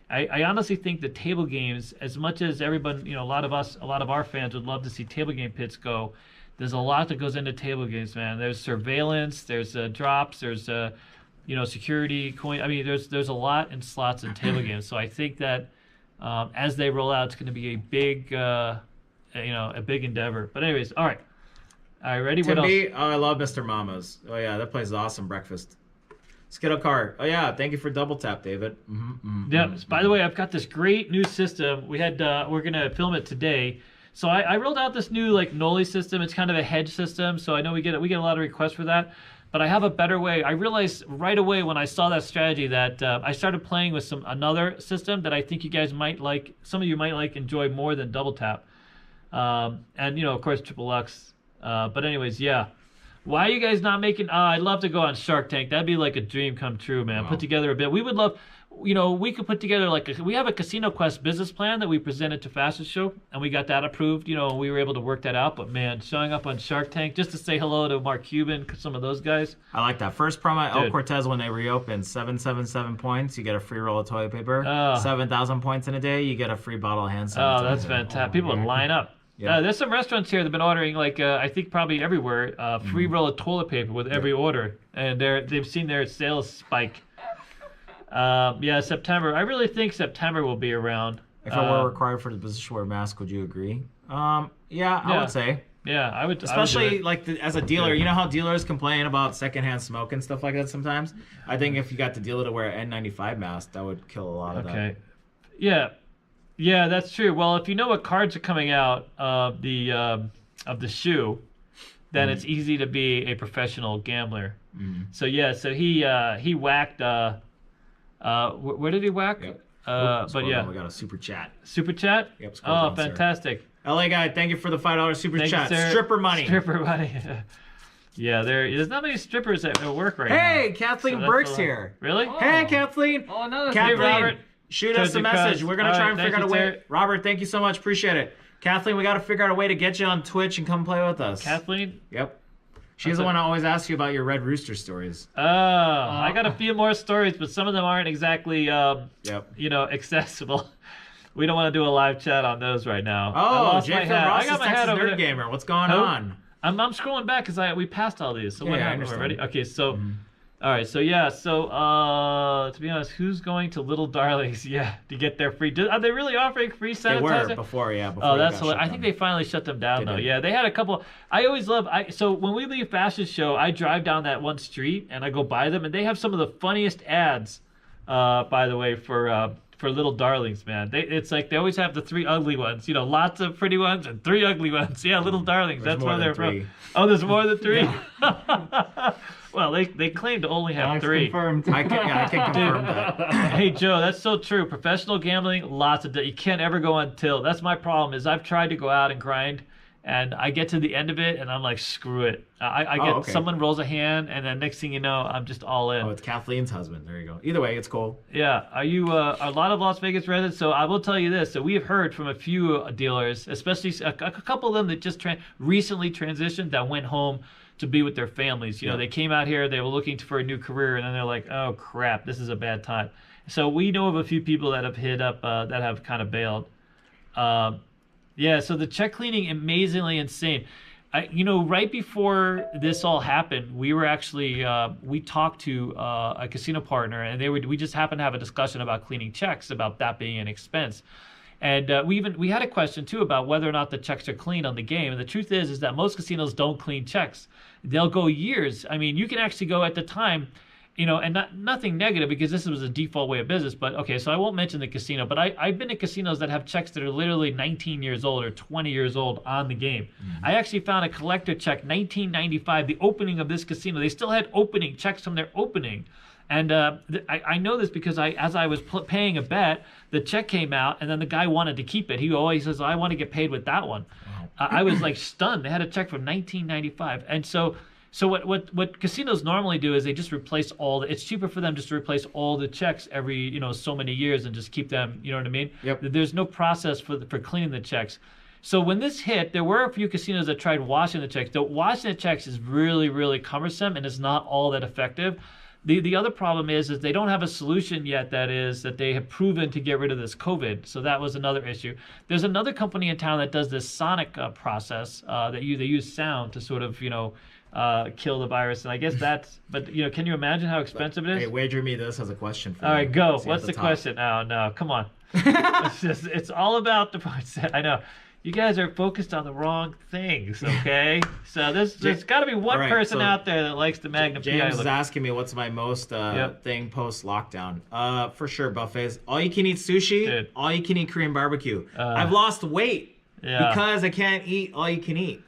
I honestly think the table games, as much as everyone, a lot of our fans would love to see table game pits go, there's a lot that goes into table games, man. There's surveillance, there's drops, there's, security coin. I mean, there's a lot in slots and table games. So I think that, as they roll out, it's going to be a big, a big endeavor. But anyways, all right, ready? What else? I love Mr. Mama's. Oh yeah, that place is awesome breakfast. Skittle Cart. Oh yeah, thank you for double tap, David. By the way, I've got this great new system. We're gonna film it today. So I rolled out this new like Noli system. It's kind of a hedge system. So I know we get a lot of requests for that. But I have a better way. I realized right away when I saw that strategy that I started playing with another system that I think you guys might like. Some of you might enjoy more than double tap, and of course triple Lux. But anyways, yeah. Why are you guys not making? I'd love to go on Shark Tank. That'd be like a dream come true, man. Wow. Put together a bit. We would love. We could put together we have a Casino Quest business plan that we presented to Fastest Show, and we got that approved. We were able to work that out. But man, showing up on Shark Tank just to say hello to Mark Cuban, some of those guys. I like that. First promo at El Cortez when they reopen, 777 points, you get a free roll of toilet paper. 7,000 points in a day, you get a free bottle of hand sanitizer. Oh, that's fantastic. People would line up. Yeah. There's some restaurants here that have been ordering, I think probably everywhere, free roll of toilet paper with every order, and they've seen their sales spike. September. I really think September will be around. If I were required for the position wear mask, would you agree? I would say. Yeah, I would. Especially as a dealer, you know how dealers complain about secondhand smoke and stuff like that sometimes? I think if you got the dealer to wear an N95 mask, that would kill a lot of that. Okay. Yeah, that's true. Well, if you know what cards are coming out of the shoe, then it's easy to be a professional gambler. So he whacked. Where did he whack? Yep. But yeah, we got a super chat. Super chat. Yep. Oh, fantastic! Sir. LA guy, thank you for the $5 super chat. You, stripper money. Stripper money. Yeah, there's not many strippers at work right now. Hey, Kathleen Burke's here. Really? Oh. Hey, Kathleen. Oh no, Kathleen, Robert. Shoot us a message. We're gonna try and figure out a way. Robert, thank you so much. Appreciate it. Kathleen, we got to figure out a way to get you on Twitch and come play with us. Kathleen? Yep. She's the one I always asks you about your Red Rooster stories. I got a few more stories, but some of them aren't exactly, accessible. We don't want to do a live chat on those right now. Oh, Jay Phil Ross is Texas Nerd Gamer. What's going on? I'm scrolling back because we passed all these. So what happened? We're ready? Okay, so... All right, to be honest, who's going to Little Darlings? Yeah, to get their free. Are they really offering free sanitizer? They were before. Oh, that's hilarious. I think they finally shut them down though. Yeah, they had a couple. I always love. So when we leave Fastest Show, I drive down that one street and I go by them, and they have some of the funniest ads. By the way, for Little Darlings, man, it's like they always have the 3 ugly ones. Lots of pretty ones and 3 ugly ones. Yeah, Little Darlings. That's where they're from. Oh, there's more than 3. Yeah. Well, they claim to only have 3. Confirmed. I can confirm that. Hey, Joe, that's so true. Professional gambling, lots of you can't ever go on tilt. That's my problem. Is I've tried to go out and grind, And I get to the end of it, and I'm like, screw it. I get someone rolls a hand, and then next thing you know, I'm just all in. Oh, it's Kathleen's husband. There you go. Either way, it's cool. Yeah. Are you a lot of Las Vegas residents? So I will tell you this. So we have heard from a few dealers, especially a couple of them that just recently transitioned that went home to be with their families. You know, they came out here, they were looking for a new career, and then they're like, oh, crap, this is a bad time. So we know of a few people that have hit up, that have kind of bailed. Yeah, so the check cleaning, amazingly insane. Right before this all happened, we were actually, we talked to a casino partner, and we just happened to have a discussion about cleaning checks, about that being an expense. And we had a question too about whether or not the checks are cleaned on the game. And the truth is that most casinos don't clean checks. They'll go years. I mean, you can actually go at the time, and nothing negative because this was a default way of business. But okay, so I won't mention the casino, but I've been to casinos that have checks that are literally 19 years old or 20 years old on the game. Mm-hmm. I actually found a collector check, 1995, the opening of this casino. They still had opening checks from their opening. And I know this because as I was paying a bet, the check came out, and then the guy wanted to keep it. He always says, I want to get paid with that one. Wow. I was like stunned. They had a check from 1995. And so what casinos normally do is they just replace it's cheaper for them just to replace all the checks every, so many years and just keep them, you know what I mean? Yep. There's no process for cleaning the checks. So when this hit, there were a few casinos that tried washing the checks. The washing the checks is really, really cumbersome, and it's not all that effective. The other problem is they don't have a solution yet that they have proven to get rid of this COVID. So that was another issue. There's another company in town that does this sonic process that they use sound to sort of, kill the virus. And I guess but can you imagine how expensive it is? Hey, wager me this has a question for you. All right, go. What's the question? Oh, no, come on. It's all about the mindset. I know. You guys are focused on the wrong things, okay? So there's got to be one person out there that likes the Magnum PI. James is asking me what's my most thing post-lockdown. For sure, buffets. All you can eat sushi, dude. All you can eat Korean barbecue. I've lost weight because I can't eat all you can eat.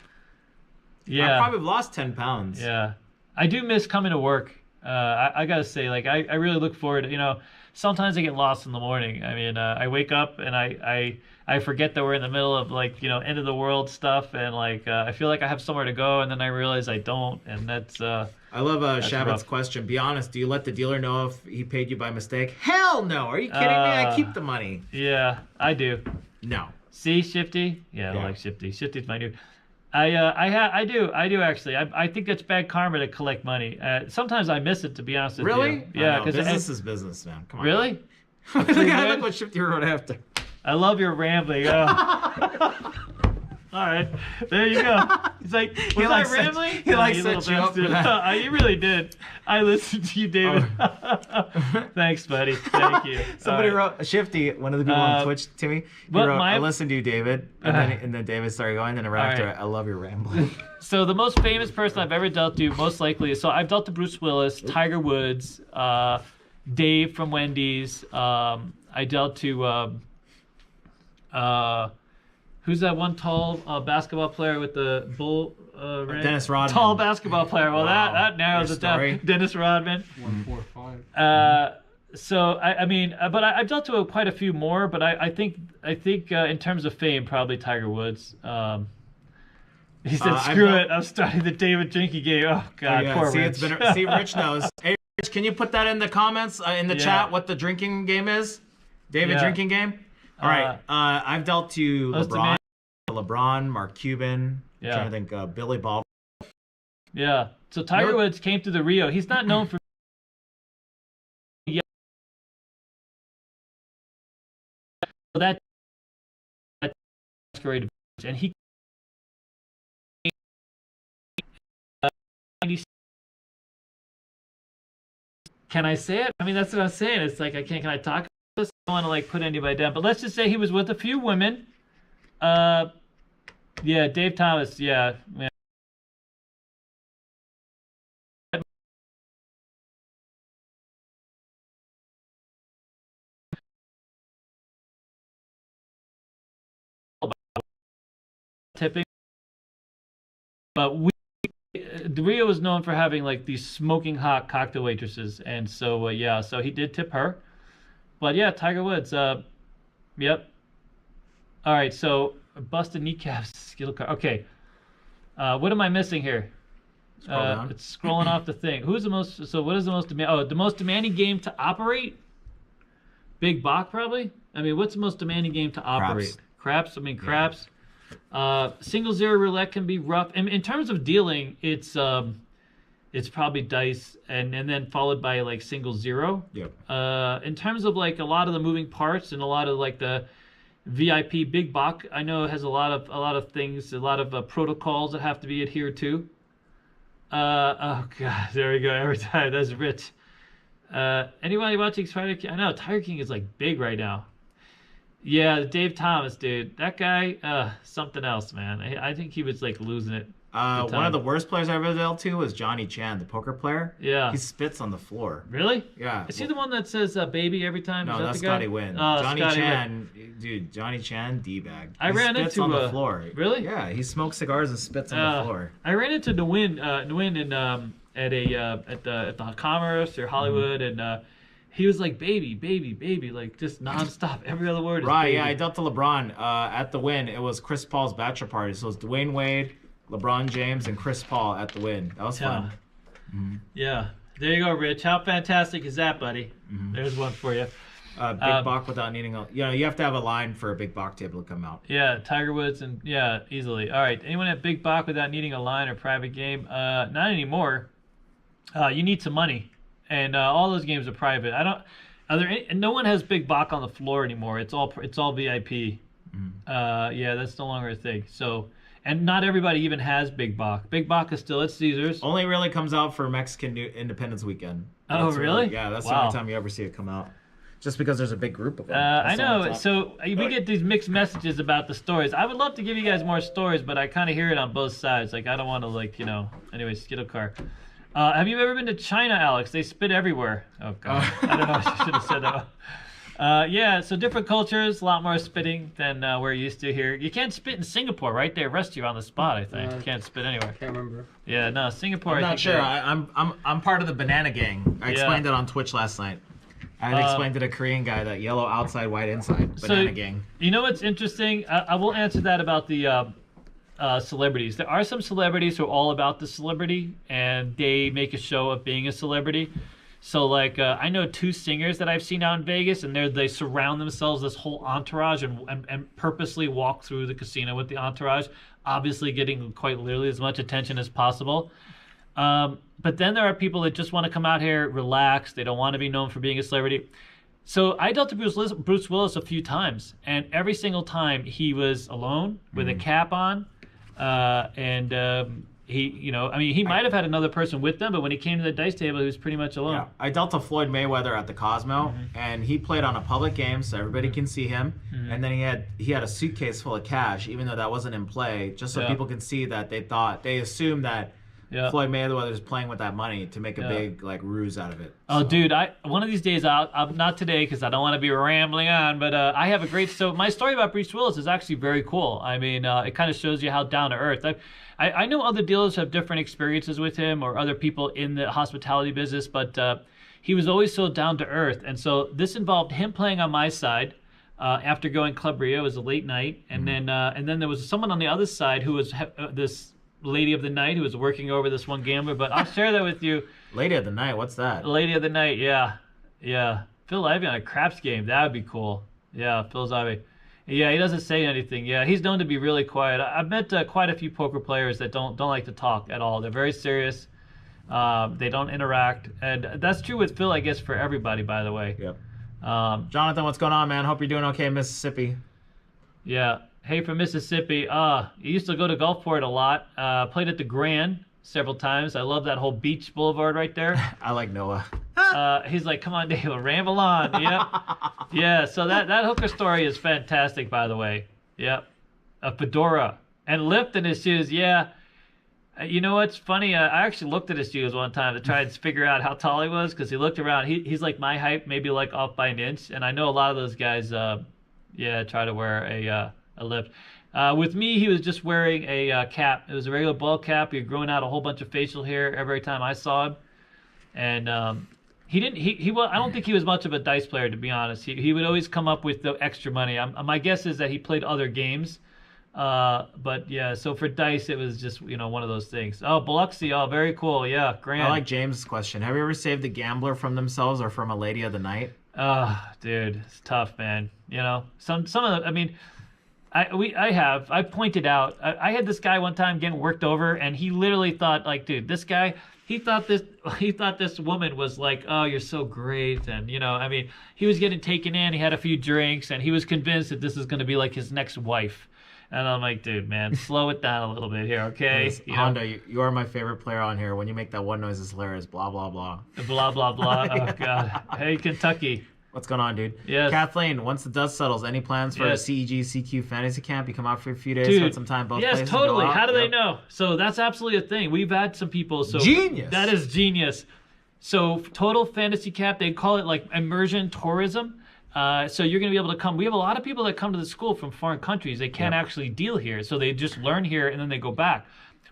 Yeah. I probably lost 10 pounds. Yeah. I do miss coming to work. I got to say, I really look forward to, sometimes I get lost in the morning. I mean, I wake up and I forget that we're in the middle of end of the world stuff, and I feel like I have somewhere to go, and then I realize I don't, and that's I love Shabbat's question. Be honest, do you let the dealer know if he paid you by mistake? Hell no. Are you kidding me? I keep the money. Yeah, I do. No. See, Shifty? Yeah, I like Shifty. Shifty's my dude. I do actually. I think it's bad karma to collect money. Sometimes I miss it, to be honest with you. Really? Yeah, because business is business, man. Come on. Really? Look what Shifty wrote after. I love your rambling. All right, there you go. He's like, was I rambling? He set you up for that. You really did. I listened to you, David. Thanks, buddy. Thank you. Somebody wrote, Shifty, one of the people on Twitch, Timmy, he wrote, I listened to you, David. And then David started going, and then right after, I love your rambling. So the most famous person I've ever dealt to, most likely, so I've dealt to Bruce Willis, Tiger Woods, Dave from Wendy's. I dealt to... who's that one tall basketball player with the bull? Dennis Rodman. Tall basketball player. Well, wow. that narrows it down. Dennis Rodman. 145. So I mean, but I've dealt to quite a few more. But I think in terms of fame, probably Tiger Woods. He said, "Screw it, I'm starting the David drinking game." Oh God, poor Rich. See, Rich knows. Hey, Rich, can you put that in the comments in the chat? What the drinking game is? David drinking game. All right, I've dealt to LeBron, Mark Cuban. I'm trying to think, Billy Ball. Yeah. So Tiger Woods came to the Rio. He's not known for. That's great, and he. Can I say it? I mean, that's what I'm saying. It's like Can I talk? I don't want to put anybody down, but let's just say he was with a few women. Dave Thomas, yeah. Tipping, but the Rio is known for having these smoking hot cocktail waitresses, and so so he did tip her. But yeah, Tiger Woods. Yep. All right, so busted kneecaps skill card. Okay. What am I missing here? Scroll down. It's scrolling off the thing. Who's the most? So what is the most the most demanding game to operate? Big Bach probably. I mean, what's the most demanding game to operate? Craps. I mean, craps. Yeah. Single zero roulette can be rough. In terms of dealing, it's probably dice and then followed by like single zero. Yep. In terms of like a lot of the moving parts and a lot of like the VIP Big Bach, I know it has a lot of things, a lot of protocols that have to be adhered to. Oh god, there we go. Every time that's rich. Anybody watching Tiger King? I know Tiger King is like big right now. Yeah, Dave Thomas, dude. That guy, something else, man. I think he was like losing it. One of the worst players I ever dealt to was Johnny Chan, the poker player. Yeah. He spits on the floor. Really? Yeah. Is he the one that says baby every time? No, is that that's the guy? Scotty Wynn. Johnny Chan, dude, Johnny Chan, D-bag. I ran spits into on the floor. Really? Yeah, he smokes cigars and spits on the floor. I ran into Nguyen in at the Commerce or Hollywood, and he was like baby, like just nonstop. Every other word is right, baby. yeah, I dealt to LeBron at the Win. It was Chris Paul's bachelor party. So it was Dwayne Wade, LeBron James, and Chris Paul at the Win. That was fun. Mm-hmm. Yeah. There you go, Rich. How fantastic is that, buddy? Mm-hmm. There's one for you. Big Bach without needing you have to have a line for a Big Bach table to come out. Yeah, Tiger Woods and easily. All right. Anyone at Big Bach without needing a line or private game? Not anymore. You need some money. And all those games are private. No one has Big Bach on the floor anymore. It's all VIP. Mm-hmm. Yeah, that's no longer a thing. So, and not everybody even has Big Bach. Big Bach is still at Caesars. Only really comes out for Mexican Independence Weekend. Oh, really? That's the only time you ever see it come out. Just because there's a big group of them. I know. So we get these mixed messages about the stories. I would love to give you guys more stories, but I kind of hear it on both sides. Like I don't want to Anyway, Skittle Car. Have you ever been to China, Alex? They spit everywhere. Oh, God. I don't know. I should have said that. Yeah, so different cultures, a lot more spitting than we're used to here. You can't spit in Singapore, right? They arrest you on the spot, I think. You can't spit anywhere. Can't remember. Yeah, no, Singapore. I'm not sure. I'm part of the banana gang. I explained it on Twitch last night. I had explained to the Korean guy that yellow outside, white inside. Banana gang. You know what's interesting? I will answer that about the... celebrities. There are some celebrities who are all about the celebrity and they make a show of being a celebrity. So like I know two singers that I've seen out in Vegas and they surround themselves this whole entourage and purposely walk through the casino with the entourage, obviously getting quite literally as much attention as possible. But then there are people that just want to come out here, relax. They don't want to be known for being a celebrity. So I dealt to Bruce Willis a few times, and every single time he was alone with a cap on. He might have had another person with them, but when he came to the dice table, he was pretty much alone. Yeah, I dealt to Floyd Mayweather at the Cosmo, and he played on a public game, so everybody can see him. And then he had a suitcase full of cash, even though that wasn't in play, just so people can see that they assumed that Floyd Mayweather is playing with that money to make a big ruse out of it. Oh, dude, one of these days I'm not today because I don't want to be rambling on, but I have a great. So my story about Bruce Willis is actually very cool. I mean, it kind of shows you how down to earth. I know other dealers have different experiences with him or other people in the hospitality business, but he was always so down to earth, and so this involved him playing on my side. After going Club Rio, it was a late night, and then there was someone on the other side who was this lady of the night who was working over this one gambler, but I'll share that with you. Lady of the night, what's that? Lady of the night, yeah. Phil Ivey on a craps game, that would be cool. Yeah, Phil Ivey. Yeah, he doesn't say anything. Yeah, he's known to be really quiet. I've met quite a few poker players that don't like to talk at all. They're very serious. They don't interact, and that's true with Phil, I guess, for everybody. By the way. Yep. Jonathan, what's going on, man? Hope you're doing okay in Mississippi. Yeah. Hey, from Mississippi. You used to go to Gulfport a lot. Played at the Grand several times. I love that whole beach boulevard right there. I like Noah. He's like, come on, Dave, ramble on. Yep. Yeah, so that hooker story is fantastic, by the way. Yep. A fedora. And lift in his shoes, yeah. You know what's funny? I actually looked at his shoes one time to try and figure out how tall he was because he looked around. He's like my height, maybe like off by an inch. And I know a lot of those guys, try to wear a lift. With me, he was just wearing a cap. It was a regular ball cap. He had grown out a whole bunch of facial hair every time I saw him. And I don't think he was much of a dice player, to be honest. He would always come up with the extra money. My guess is that he played other games. But yeah, so for dice, it was just, one of those things. Oh, Biloxi. Oh, very cool. Yeah, grand. I like James' question. Have you ever saved a gambler from themselves or from a lady of the night? Dude, it's tough, man. Some of the, I mean, I pointed out, I had this guy one time getting worked over, and he literally thought, like, dude, this guy, he thought this woman was like, oh, you're so great. And, he was getting taken in, he had a few drinks, and he was convinced that this is going to be like his next wife. And I'm like, dude, man, slow it down a little bit here, okay? Honda, you are my favorite player on here. When you make that one noise, it's hilarious. Blah, blah, blah. Blah, blah, blah. Oh, God. Hey, Kentucky. What's going on, dude? Yes. Kathleen, once the dust settles, any plans for a CEG, CQ fantasy camp? You come out for a few days, dude, spend some time both places? Yes, totally. How do they know? So that's absolutely a thing. We've had some people. So genius. That is genius. So total fantasy camp, they call it like immersion tourism. So you're going to be able to come. We have a lot of people that come to the school from foreign countries. They can't actually deal here. So they just learn here and then they go back.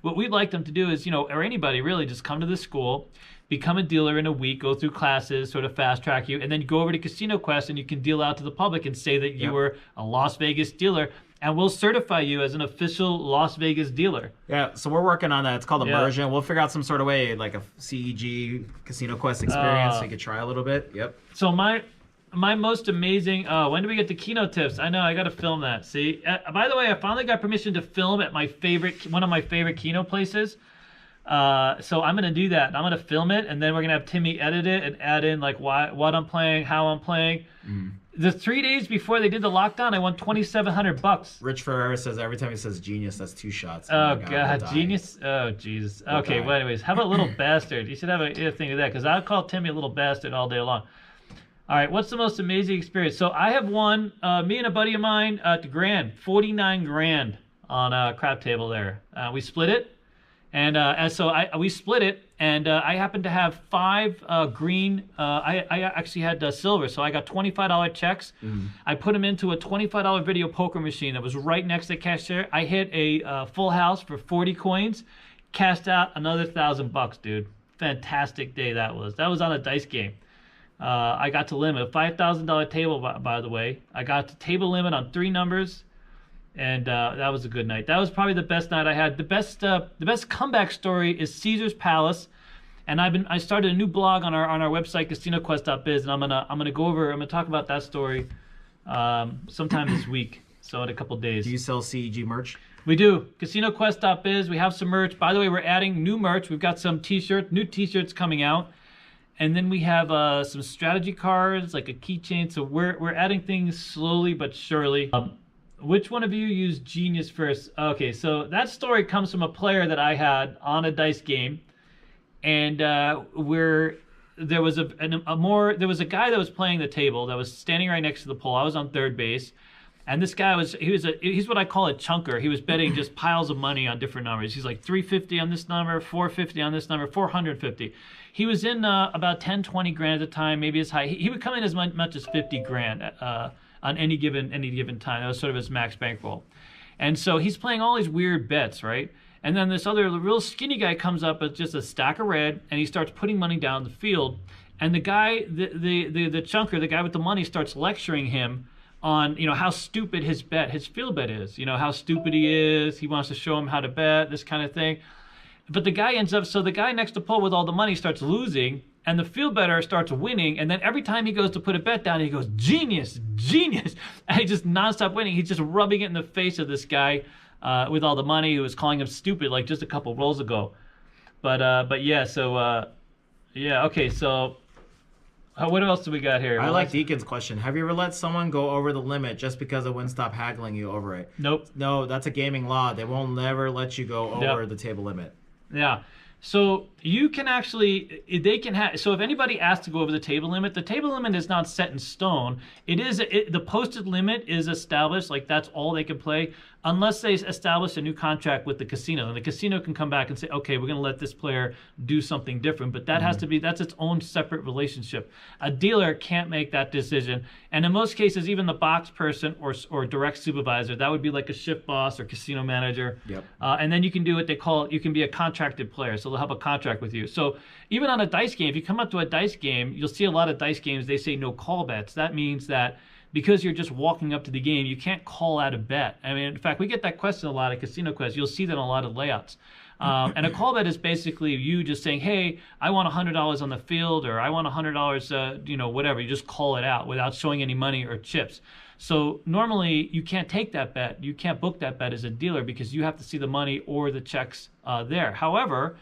What we'd like them to do is, or anybody really, just come to the school, become a dealer in a week, go through classes, sort of fast track you, and then go over to Casino Quest and you can deal out to the public and say that you were a Las Vegas dealer, and we'll certify you as an official Las Vegas dealer. Yeah, so we're working on that. It's called immersion. Yeah. We'll figure out some sort of way, like a CEG Casino Quest experience, so you could try a little bit. Yep. So my most amazing, when do we get the keynote tips? I know, I got to film that. See, by the way, I finally got permission to film at one of my favorite keynote places. So I'm going to do that. I'm going to film it, and then we're going to have Timmy edit it and add in like what I'm playing, how I'm playing. Mm. The 3 days before they did the lockdown, I won $2,700. Rich Ferreira says every time he says genius, that's 2 shots. Oh God, genius. Oh Jesus. Okay, well anyways, how about little bastard? You should have a thing of that, because I'll call Timmy a little bastard all day long. All right, what's the most amazing experience? So I have won, me and a buddy of mine, at the grand, 49 grand on a crap table there. We split it. And we split it, and I happened to have 5 green. I actually had silver, so I got $25 checks. Mm. I put them into a $25 video poker machine that was right next to the cashier. I hit a full house for 40 coins, cashed out another $1,000, dude. Fantastic day that was. That was on a dice game. I got to limit a $5,000 table, by the way. I got to table limit on 3 numbers. And that was a good night. That was probably the best night I had. The best comeback story is Caesar's Palace, and I started a new blog on our website, CasinoQuest.biz, and I'm gonna talk about that story sometime this week. So in a couple days. Do you sell CEG merch? We do. CasinoQuest.biz. We have some merch. By the way, we're adding new merch. We've got some new T-shirts coming out, and then we have some strategy cards, like a keychain. So we're adding things slowly but surely. Which one of you used Genius first? Okay, so that story comes from a player that I had on a dice game, and there was a guy that was playing the table that was standing right next to the pole. I was on third base, and this guy he's what I call a chunker. He was betting just piles of money on different numbers. He's like 350 on this number, 450 on this number, 450. He was in about 10, 20 grand at the time, maybe as high. He would come in as much as 50 grand. On any given time. That was sort of his max bankroll. And so he's playing all these weird bets, right? And then this other real skinny guy comes up with just a stack of red, and he starts putting money down the field. And the guy, the chunker, the guy with the money, starts lecturing him on, how stupid his field bet is. How stupid he is. He wants to show him how to bet, this kind of thing. But the guy the guy next to Paul with all the money starts losing, and the field better starts winning, and then every time he goes to put a bet down, he goes, genius, genius, and he just nonstop winning. He's just rubbing it in the face of this guy with all the money who was calling him stupid like just a couple rolls ago. But yeah, so yeah, okay, so what else do we got here? I like Deacon's question. Have you ever let someone go over the limit just because it wouldn't stop haggling you over it? Nope. No, that's a gaming law. They won't never let you go over the table limit. Yeah. So you can actually, so if anybody asks to go over the table limit is not set in stone. The posted limit is established, like that's all they can play, unless they establish a new contract with the casino. And the casino can come back and say, okay, we're going to let this player do something different. But that has to be, that's its own separate relationship. A dealer can't make that decision. And in most cases, even the box person or direct supervisor, that would be like a shift boss or casino manager. Yep. And then you can do what they call, you can be a contracted player. So they'll have a contract with you. So even on a dice game, if you come up to a dice game, you'll see a lot of dice games, they say no call bets. That means that because you're just walking up to the game, you can't call out a bet. I mean, in fact, we get that question a lot at Casino Quest. You'll see that in a lot of layouts. And a call bet is basically you just saying, hey, I want $100 on the field, or I want $100, whatever. You just call it out without showing any money or chips. So normally you can't take that bet. You can't book that bet as a dealer because you have to see the money or the checks there. However,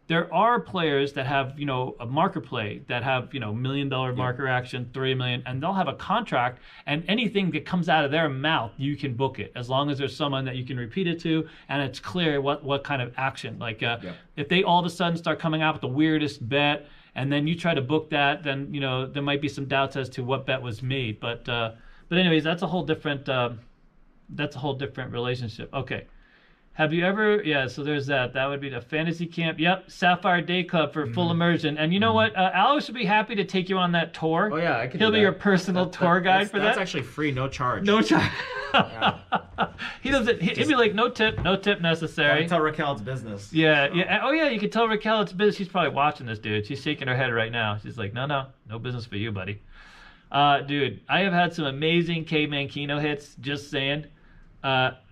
there are players that have, a marker play that have, $1 million marker action, 3 million, and they'll have a contract, and anything that comes out of their mouth, you can book it as long as there's someone that you can repeat it to, and it's clear what kind of action. Like if they all of a sudden start coming out with the weirdest bet, and then you try to book that, then there might be some doubts as to what bet was made. But anyways, that's a whole different relationship. Okay. Have you ever, so there's that. That would be the fantasy camp. Yep, Sapphire Day Club for full immersion. And you know what? Alex would be happy to take you on that tour. Oh, yeah, I could He'll be your personal tour guide for that. That's actually free, no charge. No charge. He doesn't, he'd be like, no tip necessary. Tell Raquel it's business. Yeah. Oh, yeah, you can tell Raquel it's business. She's probably watching this, dude. She's shaking her head right now. She's like, no business for you, buddy. Dude, I have had some amazing Caveman Keno hits, just saying.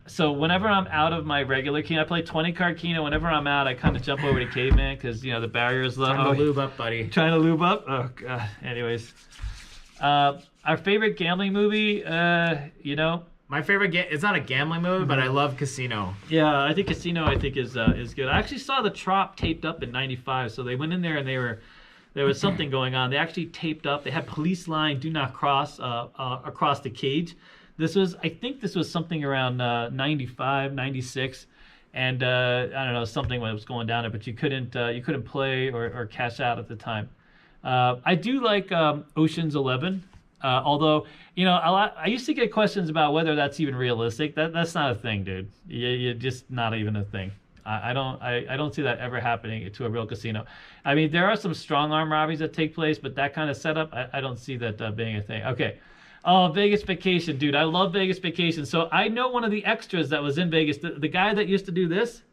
So whenever I'm out of my regular Keno, I play 20 card Keno. Whenever I'm out, I kind of jump over to Caveman because the barrier is low. Trying to lube up, buddy. Trying to lube up. Oh god. Anyways, our favorite gambling movie. My favorite it's not a gambling movie, but I love Casino. Yeah, I think Casino is good. I actually saw the Trop taped up in '95, so they went in there and there was something going on. They actually taped up. They had police line "Do not cross" across the cage. I think this was something around 95, 96, and I don't know, something was going down there, but you couldn't play or cash out at the time. I do like Ocean's 11, although I used to get questions about whether that's even realistic. That's not a thing, dude. You're just not even a thing. I don't see that ever happening to a real casino. I mean, there are some strong arm robberies that take place, but that kind of setup, I don't see that being a thing. Okay. Oh, Vegas Vacation, dude. I love Vegas Vacation. So I know one of the extras that was in Vegas. The guy that used to do this,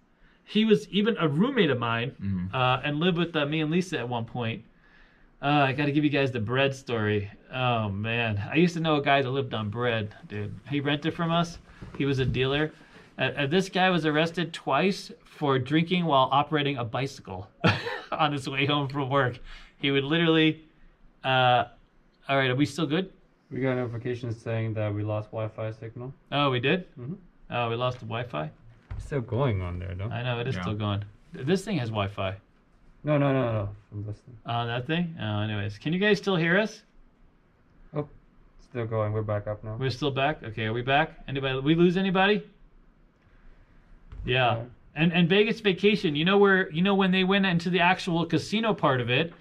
he was even a roommate of mine and lived with me and Lisa at one point. I got to give you guys the bread story. Oh, man. I used to know a guy that lived on bread, dude. He rented from us. He was a dealer. This guy was arrested twice for drinking while operating a bicycle on his way home from work. He would literally... all right, are we still good? We got a notification saying that we lost Wi-Fi signal. Oh, we did? Mm-hmm. Oh, we lost the Wi-Fi? It's still going on there, though. I know, it is still going. This thing has Wi-Fi. No. I'm listening. Oh, that thing? Oh, anyways. Can you guys still hear us? Oh, still going. We're back up now. We're still back? Okay, are we back? Anybody? We lose anybody? Yeah. And Vegas Vacation, when they went into the actual casino part of it,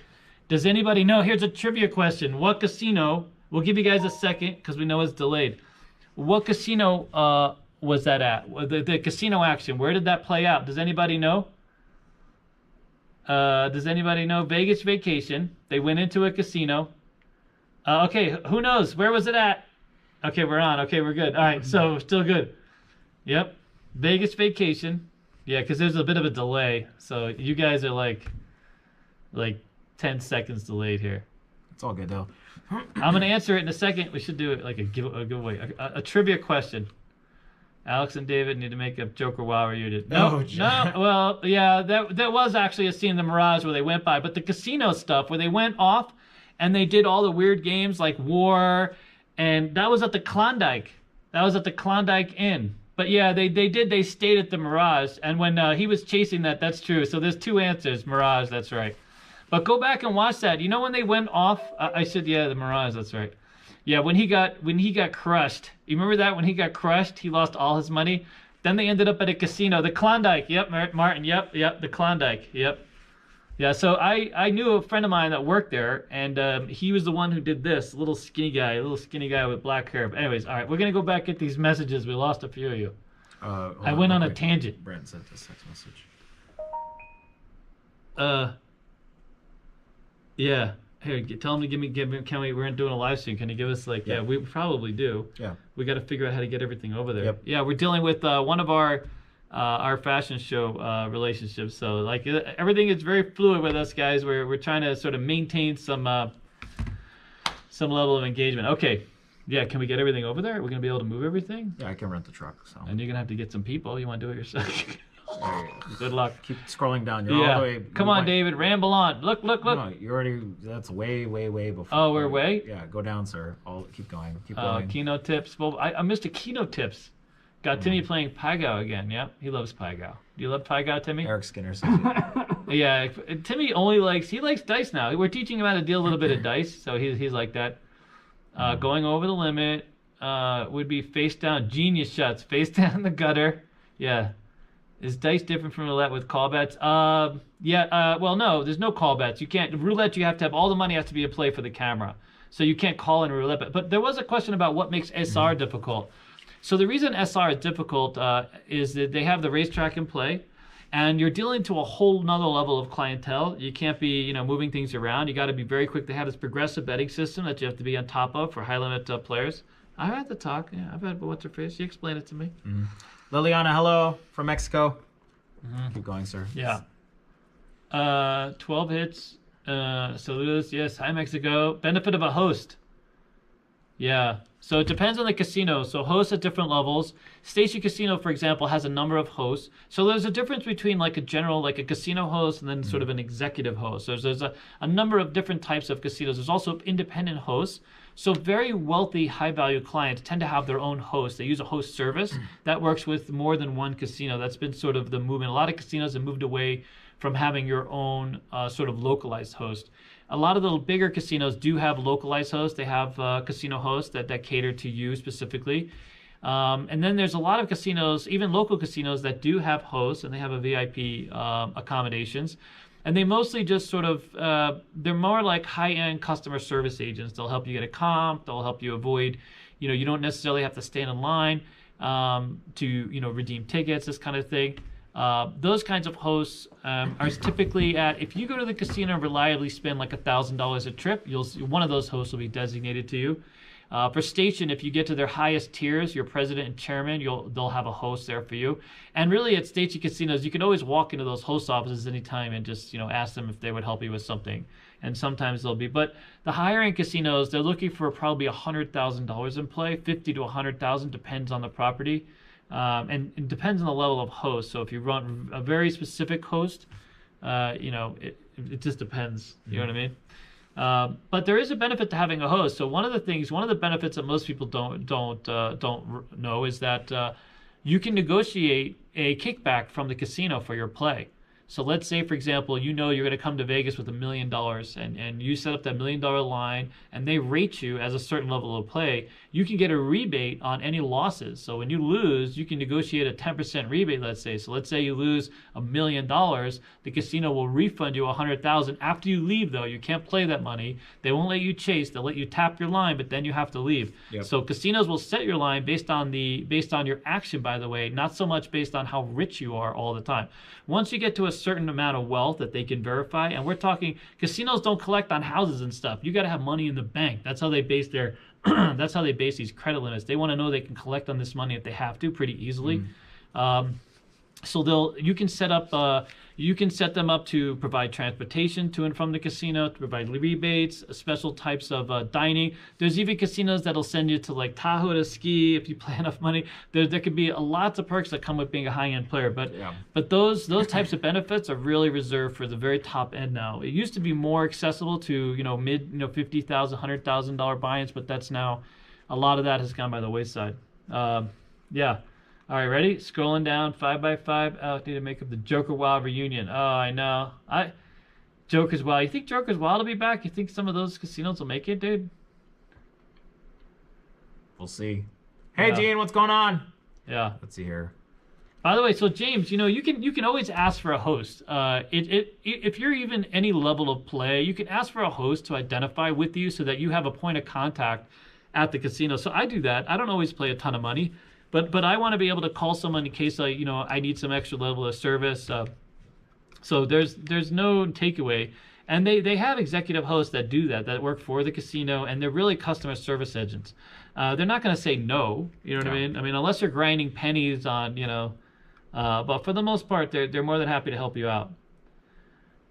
does anybody know? Here's a trivia question. What casino... We'll give you guys a second because we know it's delayed. What casino was that at? The casino action, where did that play out? Does anybody know? Vegas Vacation. They went into a casino. Okay, who knows? Where was it at? Okay, we're on. Okay, we're good. All right, so still good. Yep, Vegas Vacation. Yeah, because there's a bit of a delay. So you guys are like 10 seconds delayed here. It's all good, though. I'm going to answer it in a second. We should do it like a giveaway. A trivia question. Alex and David need to make a Joker Wow you did. No. Well, yeah, that was actually a scene in the Mirage where they went by. But the casino stuff where they went off and they did all the weird games like War, and that was at the Klondike. That was at the Klondike Inn. But yeah, they stayed at the Mirage. And when he was chasing that's true. So there's two answers. Mirage, that's right. But go back and watch that. You know when they went off? The Mirage. That's right. Yeah, when he got crushed. You remember that when he got crushed, he lost all his money. Then they ended up at a casino, the Klondike. Yep, Martin. Yep, the Klondike. Yep. Yeah. So I knew a friend of mine that worked there, and he was the one who did this. Little skinny guy with black hair. But anyways, all right, we're gonna go back at these messages. We lost a few of you. I went on a tangent. Brent sent a text message. Yeah. Here, tell him to give me. Can we? We're doing a live stream. Can you give us Yeah, we probably do. Yeah. We got to figure out how to get everything over there. Yep. Yeah, we're dealing with one of our fashion show relationships. So everything is very fluid with us guys. We're trying to sort of maintain some level of engagement. Okay. Yeah, can we get everything over there? Are we going to be able to move everything? Yeah, I can rent the truck. So. And you're going to have to get some people. You want to do it yourself? Good luck. Keep scrolling down. You're all the way. Come on, David. Ramble on. Look. No, you already. That's way before. Oh, we're way? Yeah, go down, sir. Keep going. Keep going. Keynote tips. Well, I missed a keynote tips. Got Timmy playing Pygao again. Yep, he loves Pygao. Do you love Pygao, Timmy? Eric Skinner says Yeah, Timmy only likes dice now. We're teaching him how to deal a little bit of dice, so he's like that. Going over the limit would be face down. Genius shots. Face down the gutter. Yeah. Is dice different from roulette with call bets? Well, no, there's no call bets. You can't. Roulette, you have to have all the money has to be in play for the camera. So you can't call in a roulette. But there was a question about what makes SR difficult. So the reason SR is difficult is that they have the racetrack in play, and you're dealing to a whole nother level of clientele. You can't be, moving things around. You got to be very quick. They have this progressive betting system that you have to be on top of for high limit players. I've had the talk. Yeah, I've had what's her face. She explained it to me. Liliana, hello from Mexico. Keep going, sir. Yeah. 12 hits. Saludos. Yes. Hi, Mexico. Benefit of a host. Yeah. So it depends on the casino. So hosts at different levels. Station Casino, for example, has a number of hosts. So there's a difference between like a general, like a casino host and then sort of an executive host. So there's a number of different types of casinos. There's also independent hosts. So very wealthy, high-value clients tend to have their own host. They use a host service that works with more than one casino. That's been sort of the movement. A lot of casinos have moved away from having your own sort of localized host. A lot of the bigger casinos do have localized hosts. They have casino hosts that cater to you specifically. And then there's a lot of casinos, even local casinos, that do have hosts, and they have a VIP accommodations. And they mostly just sort of, they're more like high-end customer service agents. They'll help you get a comp. They'll help you avoid, you don't necessarily have to stand in line to, redeem tickets, this kind of thing. Those kinds of hosts are typically if you go to the casino and reliably spend like $1,000 a trip, one of those hosts will be designated to you. For station, if you get to their highest tiers, your president and chairman, they'll have a host there for you. And really at station casinos, you can always walk into those host offices anytime and just, ask them if they would help you with something. And sometimes they'll be. But the higher end casinos, they're looking for probably $100,000 in play. 50 to 100,000 depends on the property. And it depends on the level of host. So if you run a very specific host, it just depends. You know what I mean? But there is a benefit to having a host. So one of the benefits that most people don't know is that you can negotiate a kickback from the casino for your play. So let's say, for example, you're going to come to Vegas with $1 million and you set up that $1 million line and they rate you as a certain level of play. You can get a rebate on any losses. So when you lose, you can negotiate a 10% rebate, let's say. So let's say you lose $1 million, the casino will refund you $100,000 after you leave, though. You can't play that money. They won't let you chase. They'll let you tap your line, but then you have to leave. Yep. So casinos will set your line based on your action, by the way, not so much based on how rich you are all the time. Once you get to a certain amount of wealth that they can verify, and we're talking, casinos don't collect on houses and stuff. You got to have money in the bank. That's how they base that's how they base these credit limits. They want to know they can collect on this money if they have to pretty easily. So you can set them up to provide transportation to and from the casino, to provide rebates, special types of dining. There's even casinos that'll send you to like Tahoe to ski if you pay enough money. There could be lots of perks that come with being a high-end player, but those types of benefits are really reserved for the very top end now. It used to be more accessible to mid $50,000, $100,000 buy-ins, but that's now a lot of that has gone by the wayside. Yeah. All right, ready? Scrolling down, 5x5. I need to make up the Joker Wild reunion. Oh, I know. Joker's Wild. You think Joker's Wild will be back? You think some of those casinos will make it, dude? We'll see. Hey, Gene, what's going on? Yeah. Let's see here. By the way, so James, you can always ask for a host. If you're even any level of play, you can ask for a host to identify with you so that you have a point of contact at the casino. So I do that. I don't always play a ton of money. But I want to be able to call someone in case I need some extra level of service. So there's no takeaway, and they have executive hosts that do that work for the casino, and they're really customer service agents. They're not going to say no. You know what I mean? I mean, unless you're grinding pennies on but for the most part, they're more than happy to help you out.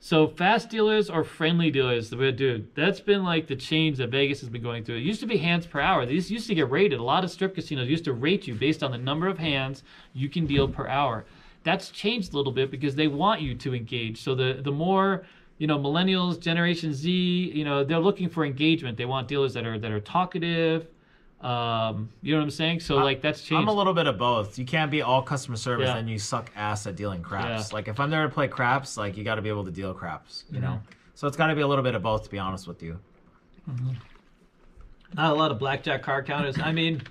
So fast dealers or friendly dealers, dude, that's been like the change that Vegas has been going through. It used to be hands per hour. These used to get rated. A lot of strip casinos used to rate you based on the number of hands you can deal per hour. That's changed a little bit because they want you to engage. So the more, millennials, Generation Z, they're looking for engagement. They want dealers that are talkative. You know what I'm saying? So that's changed. I'm a little bit of both. You can't be all customer service and you suck ass at dealing craps. Yeah. Like if I'm there to play craps, like you got to be able to deal craps, you know? So it's got to be a little bit of both, to be honest with you. Not a lot of blackjack card counters. I mean,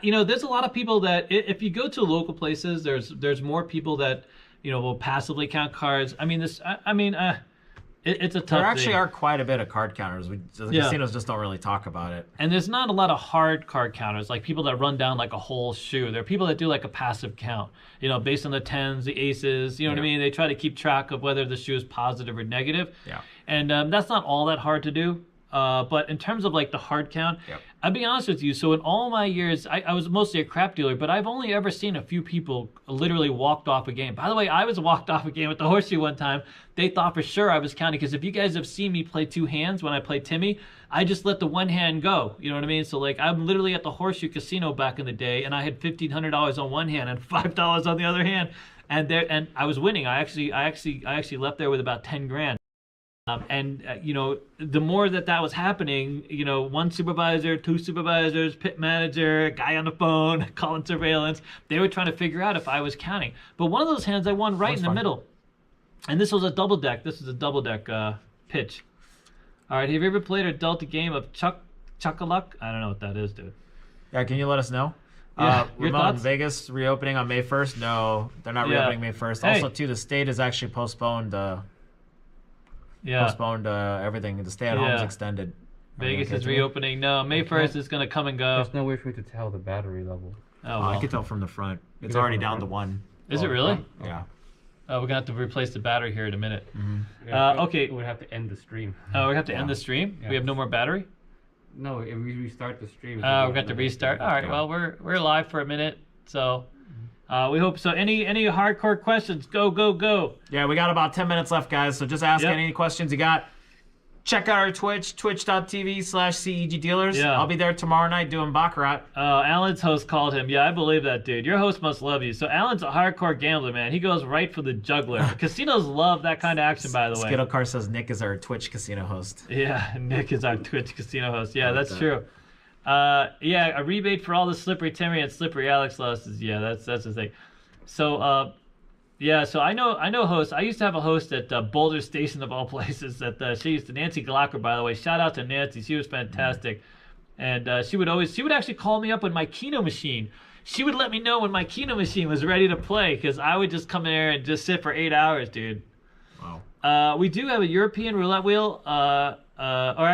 there's a lot of people that if you go to local places, there's more people that, will passively count cards. I mean, it's a tough There actually thing. are quite a bit of card counters. The casinos just don't really talk about it. And there's not a lot of hard card counters, like people that run down like a whole shoe. There are people that do like a passive count, based on the tens, the aces, you know what I mean? They try to keep track of whether the shoe is positive or negative. Yeah. And that's not all that hard to do. But in terms of like the hard count, I'll be honest with you. So in all my years, I was mostly a crap dealer, but I've only ever seen a few people literally walked off a game. By the way, I was walked off a game with the horseshoe one time. They thought for sure I was counting because if you guys have seen me play two hands when I play Timmy, I just let the one hand go. You know what I mean? So like I'm literally at the Horseshoe Casino back in the day, and I had $1,500 on one hand and $5 on the other hand, and I was winning. I actually left there with about 10 grand. The more that was happening, one supervisor, two supervisors, pit manager, guy on the phone, calling surveillance, they were trying to figure out if I was counting. But one of those hands I won right in the middle. And this was a double deck. This is a double deck pitch. All right, have you ever played or dealt a game of Chuck-a-Luck? I don't know what that is, dude. Yeah, can you let us know? Yeah, your Ramon, thoughts? Vegas reopening on May 1st? No, they're not reopening May 1st. Hey. Also, too, the state has actually postponed everything. The stay-at-home is extended. Vegas is reopening. No, May 1st is going to come and go. There's no way for me to tell the battery level. Oh, I well. can tell from the front. It's already down to 1. Is it really? Yeah. We're going to have to replace the battery here in a minute. Okay. We would have to end the stream. Oh, we have to end the stream? Yeah. We have no more battery? No, if we restart the stream. We're going to restart. All right, well, we're live for a minute, so we hope so. Any hardcore questions? Go. Yeah, we got about 10 minutes left, guys, so just ask any questions you got. Check out our Twitch, twitch.tv/CEG Dealers. Yeah. I'll be there tomorrow night doing Baccarat. Alan's host called him. Yeah, I believe that, dude. Your host must love you. So Alan's a hardcore gambler, man. He goes right for the juggler. Casinos love that kind of action, by the way. Skittle Car says Nick is our Twitch casino host. Yeah, Nick is our Twitch casino host. Yeah, that's true. A rebate for all the Slippery Timmy and Slippery Alex losses. Yeah, that's the thing. So, so I know hosts. I used to have a host at Boulder Station of all places. She used to Nancy Glocker, by the way. Shout out to Nancy. She was fantastic. And she would actually call me up with my Keno machine. She would let me know when my Keno machine was ready to play because I would just come in there and just sit for 8 hours, dude. Wow. We do have a European roulette wheel, or